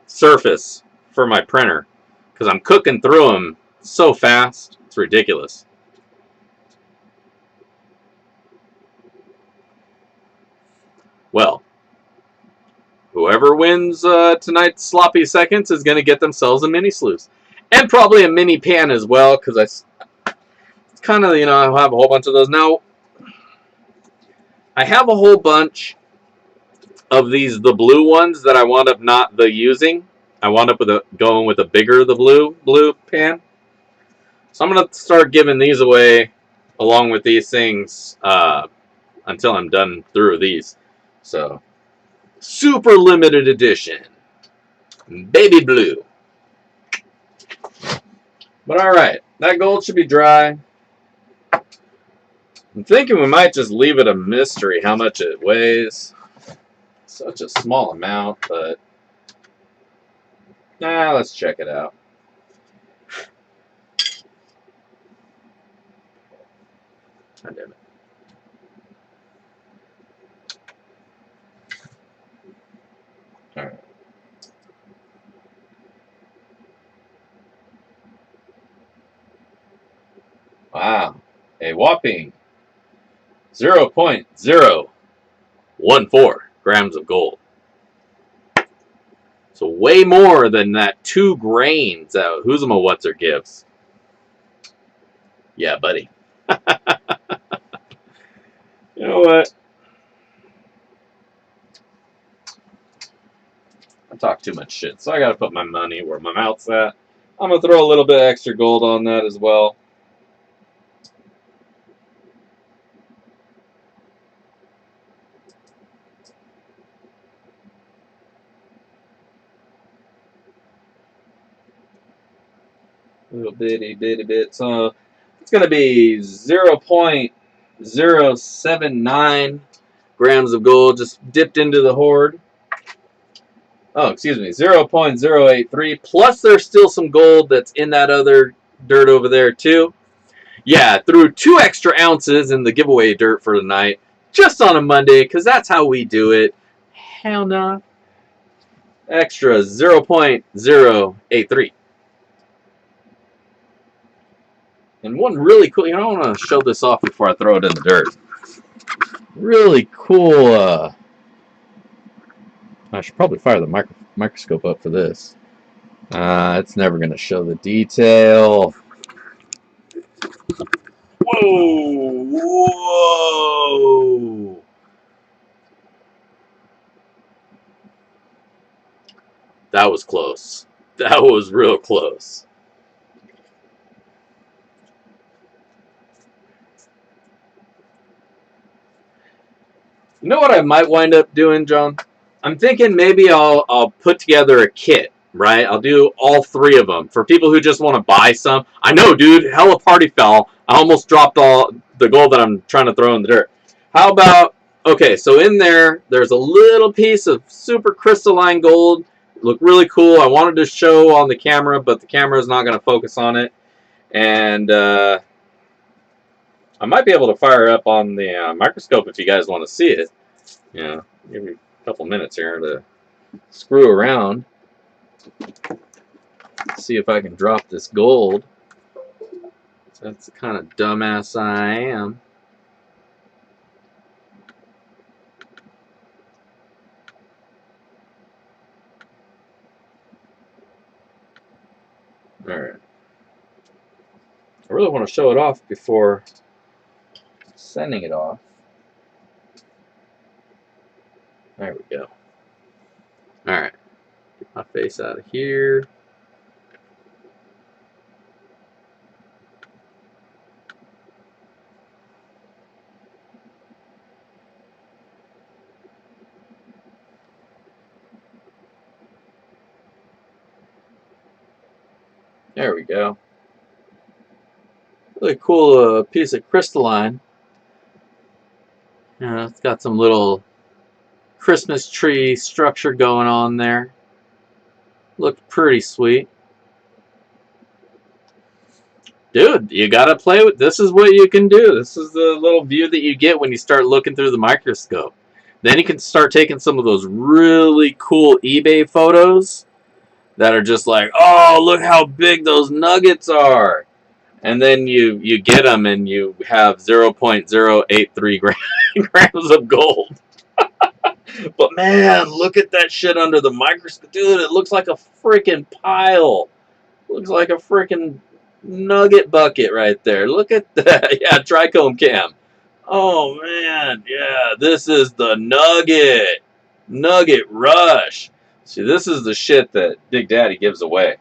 surface for my printer because I'm cooking through them so fast. It's ridiculous. Well, whoever wins tonight's sloppy seconds is going to get themselves a mini sluice. And probably a mini pan as well, because it's kind of, you know, I'll have a whole bunch of those. Now, I have a whole bunch of these, the blue ones that I wound up not using. I wound up going with a bigger, the blue pan. So I'm going to start giving these away along with these things until I'm done through these. So, super limited edition. Baby blue. But alright, that gold should be dry. I'm thinking we might just leave it a mystery how much it weighs. Such a small amount, but let's check it out. God damn it. Alright. Wow. A whopping 0.014 grams of gold. So way more than that 2 grains that Who's-a-Whatzer gives. Yeah, buddy. You know what? I talk too much shit, so I gotta put my money where my mouth's at. I'm gonna throw a little bit extra gold on that as well. Little bitty bit. So it's going to be 0.079 grams of gold just dipped into the hoard. Oh, excuse me, 0.083. Plus there's still some gold that's in that other dirt over there too. Yeah, threw 2 extra ounces in the giveaway dirt for the night. Just on a Monday, because that's how we do it. Hell no. Extra 0.083. And one really cool, you know, I want to show this off before I throw it in the dirt. Really cool, I should probably fire the microscope up for this. It's never going to show the detail. Whoa! Whoa! That was close. That was real close. You know what I might wind up doing, John? I'm thinking maybe I'll put together a kit right? I'll do all 3 of them. For people who just want to buy some. I know, dude, hella party foul. I almost dropped all the gold that I'm trying to throw in the dirt. How about, okay, so in there's a little piece of super crystalline gold. Look really cool. I wanted to show on the camera, but the camera is not going to focus on it. And I might be able to fire up on the microscope if you guys want to see it. You know, give me a couple minutes here to screw around. See if I can drop this gold. That's the kind of dumbass I am. Alright. I really want to show it off before sending it off. There we go. Alright. Get my face out of here. There we go. Really cool piece of crystalline. It's got some little Christmas tree structure going on there. Looked pretty sweet. Dude, you gotta play with this. Is what you can do. This is the little view that you get when you start looking through the microscope. Then you can start taking some of those really cool eBay photos that are just like, oh, look how big those nuggets are. And then you get them and you have 0.083 grams of gold. But man, look at that shit under the microscope. Dude, it looks like a freaking pile. Looks like a freaking nugget bucket right there. Look at that. Yeah, trichome cam. Oh man, yeah, this is the nugget rush. See, this is the shit that Big Daddy gives away.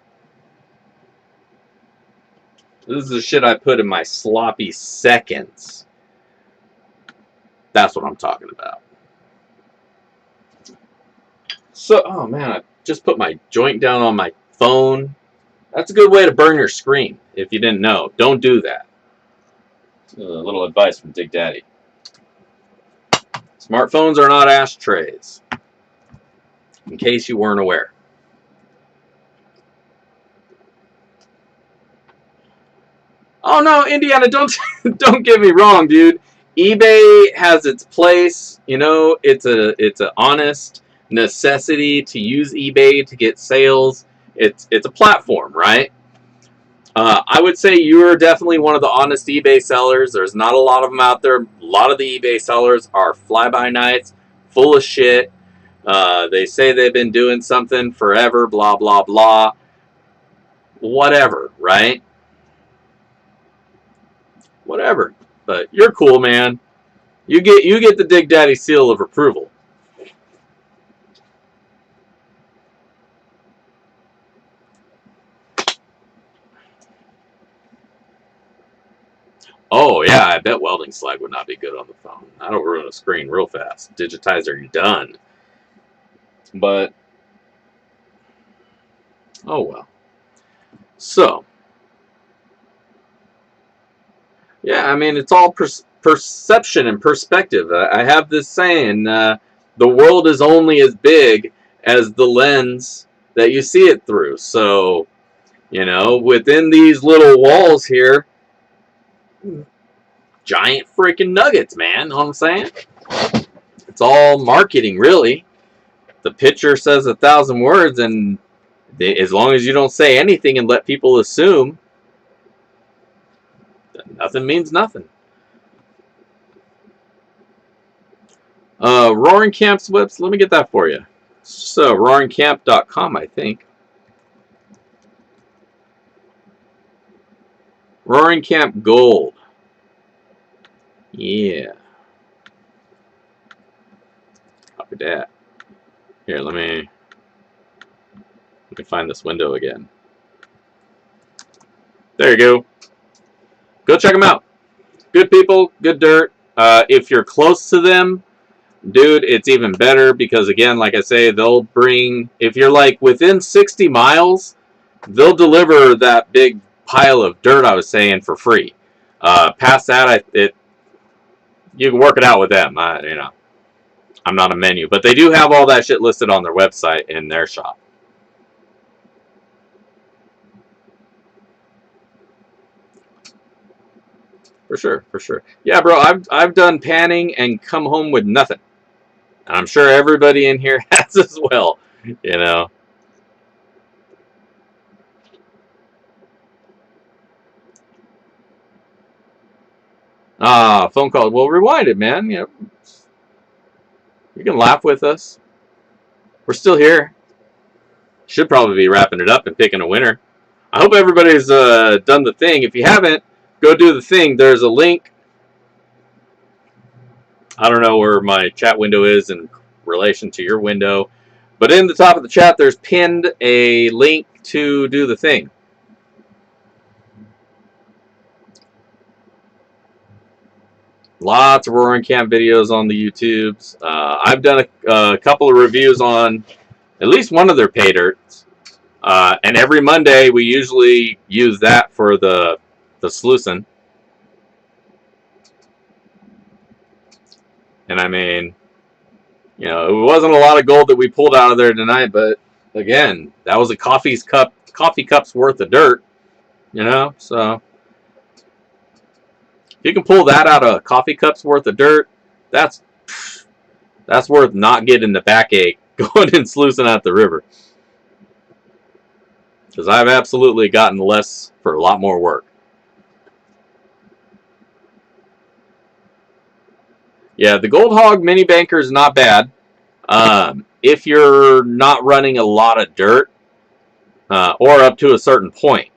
This is the shit I put in my sloppy seconds. That's what I'm talking about. So, oh man, I just put my joint down on my phone. That's a good way to burn your screen, if you didn't know. Don't do that. A little advice from Big Daddy. Smartphones are not ashtrays, in case you weren't aware. Oh no, Indiana, don't get me wrong, dude. eBay has its place. You know, it's an honest necessity to use eBay to get sales. It's a platform, right? I would say you are definitely one of the honest eBay sellers. There's not a lot of them out there. A lot of the eBay sellers are fly-by-nights, full of shit. They say they've been doing something forever, blah, blah, blah. Whatever, right? Whatever. But you're cool, man. You get the Big Daddy seal of approval. Oh, yeah, I bet welding slag would not be good on the phone. That'll ruin a screen real fast. Digitizer, you're done. But, oh well. So, yeah, I mean, it's all perception and perspective. I have this saying, the world is only as big as the lens that you see it through. So, you know, within these little walls here, giant freaking nuggets, man. Know what I'm saying? It's all marketing, really. The picture says 1,000 words, and as long as you don't say anything and let people assume, nothing means nothing. Roaring Camp's webs. Let me get that for you. So, roaringcamp.com, I think. Roaring Camp Gold. Yeah. Copy that. Here, let me find this window again. There you go. Go check them out. Good people, good dirt. If you're close to them, dude, it's even better because, again, like I say, they'll bring, if you're like within 60 miles, they'll deliver that big pile of dirt I was saying for free. Past that, you can work it out with them. You know, I'm not a menu, but they do have all that shit listed on their website in their shop. For sure, for sure. Yeah, bro, I've done panning and come home with nothing. And I'm sure everybody in here has as well, you know. Phone call. Well, rewind it, man. You know, you can laugh with us. We're still here. Should probably be wrapping it up and picking a winner. I hope everybody's done the thing. If you haven't, go do the thing. There's a link. I don't know where my chat window is in relation to your window, but in the top of the chat, there's pinned a link to do the thing. Lots of roaring camp videos on the YouTubes. I've done a couple of reviews on at least one of their pay dirts. And every Monday, we usually use that for the sluicing. And I mean, you know, it wasn't a lot of gold that we pulled out of there tonight, but again, that was a coffee cup's worth of dirt, you know. So if you can pull that out of a coffee cup's worth of dirt, that's worth not getting the backache going and sluicing out the river. Because I've absolutely gotten less for a lot more work. Yeah, the Gold Hog mini banker is not bad. If you're not running a lot of dirt, or up to a certain point.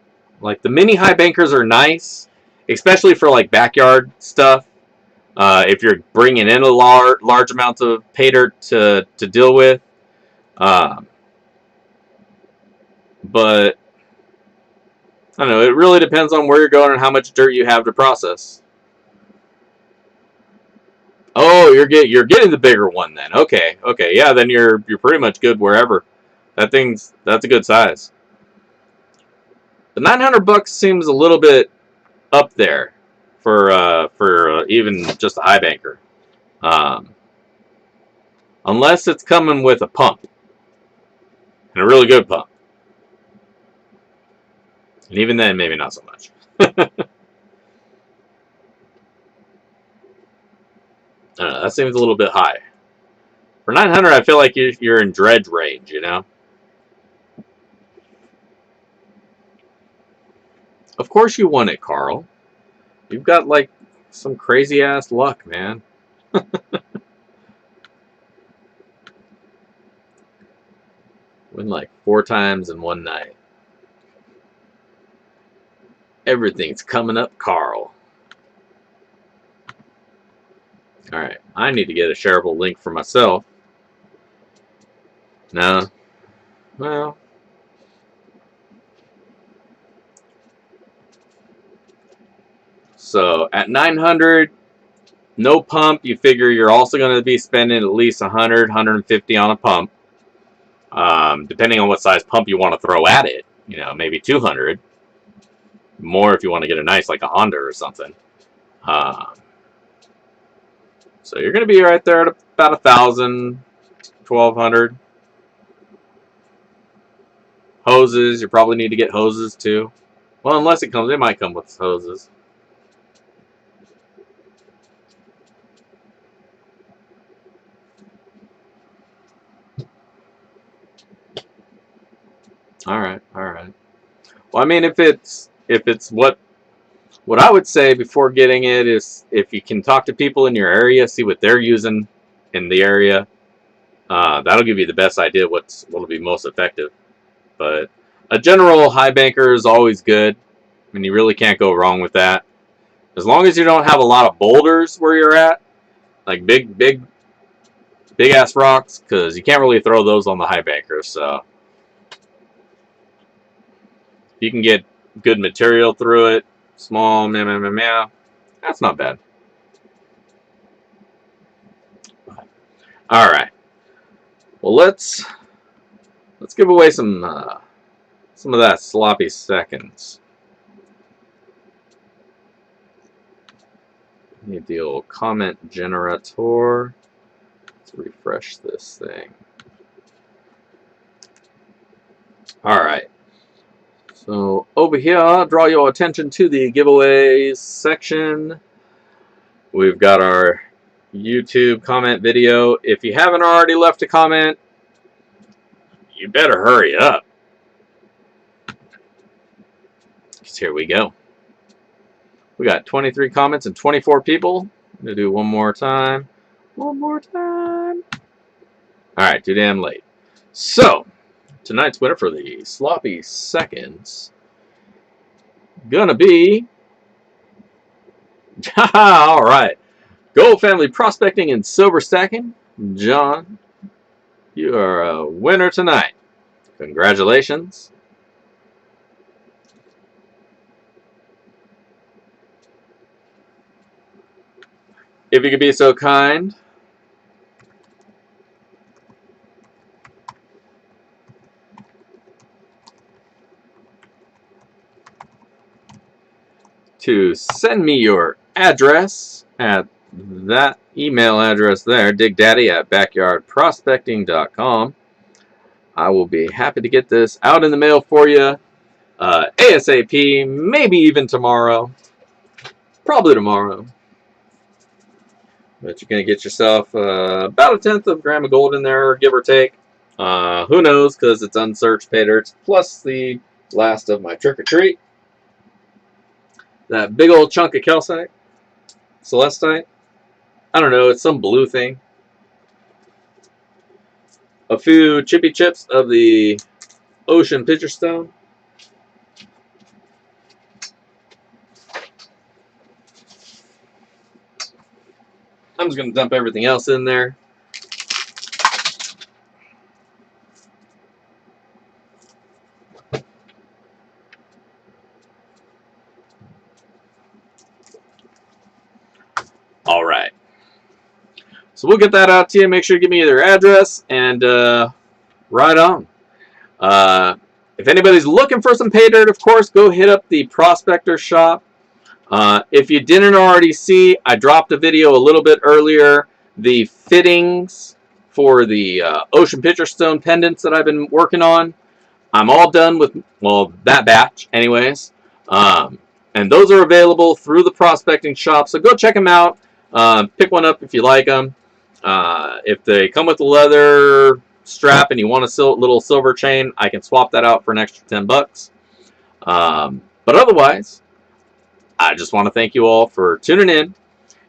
Like the mini high bankers are nice, especially for like backyard stuff. If you're bringing in a large amounts of pay dirt to deal with. But I don't know, it really depends on where you're going and how much dirt you have to process. Oh, you're getting the bigger one then. Okay, yeah, then you're pretty much good wherever. That's a good size. The $900 seems a little bit up there for even just a high banker, unless it's coming with a pump and a really good pump, and even then maybe not so much. I don't know, that seems a little bit high. For 900, I feel like you're in dredge range, you know? Of course you won it, Carl. You've got, like, some crazy-ass luck, man. Win, like, 4 times in one night. Everything's coming up, Carl. Alright, I need to get a shareable link for myself. No. Well. So, at 900, no pump, you figure you're also going to be spending at least 100, 150 on a pump. Depending on what size pump you want to throw at it. You know, maybe 200. More if you want to get a nice, like a Honda or something. So you're going to be right there at about 1,000, 1,200. Hoses, you probably need to get hoses too. Well, unless it might come with hoses. All right. Well, I mean, if it's what I would say before getting it is if you can talk to people in your area, see what they're using in the area. That'll give you the best idea what'll be most effective. But a general high banker is always good. I mean, you really can't go wrong with that. As long as you don't have a lot of boulders where you're at, like big ass rocks, because you can't really throw those on the high bankers. So if you can get good material through it, small, that's not bad. All right. Well, let's give away some of that sloppy seconds. Need the old comment generator. Let's refresh this thing. All right. So over here, I'll draw your attention to the giveaways section. We've got our YouTube comment video. If you haven't already left a comment, you better hurry up. Because here we go. We got 23 comments and 24 people. I'm going to do one more time. One more time. Alright, too damn late. So, tonight's winner for the sloppy seconds gonna be... Alright. Gold Family Prospecting and Silver Stacking. John, you are a winner tonight. Congratulations. If you could be so kind to send me your address at that email address there, digdaddy@backyardprospecting.com. I will be happy to get this out in the mail for you ASAP, maybe even tomorrow. Probably tomorrow. But you're going to get yourself about 1/10 of a gram of gold in there, give or take. Who knows, because it's unsearched pay dirt, plus the last of my trick-or-treat. That big old chunk of calcite, celestite. I don't know, it's some blue thing. A few chippy chips of the ocean pitcher stone. I'm just going to dump everything else in there. All right. So we'll get that out to you. Make sure to give me your address and right on. If anybody's looking for some pay dirt, of course, go hit up the Prospector shop. If you didn't already see, I dropped a video a little bit earlier. The fittings for the ocean pitcher stone pendants that I've been working on. I'm all done with, well, that batch anyways. And those are available through the Prospecting shop. So go check them out. Pick one up if you like them. If they come with a leather strap and you want a little silver chain, I can swap that out for an extra 10 bucks. But otherwise, I just want to thank you all for tuning in.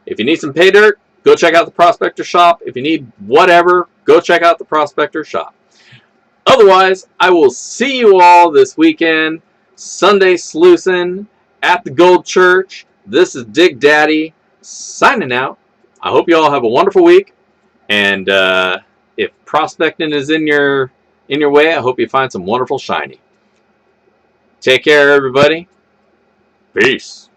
If you need some pay dirt, go check out the Prospector shop. If you need whatever, go check out the Prospector shop. Otherwise, I will see you all this weekend. Sunday sluicing at the Gold Church. This is Dig Daddy signing out. I hope you all have a wonderful week. And if prospecting is in your way, I hope you find some wonderful shiny. Take care, everybody. Peace.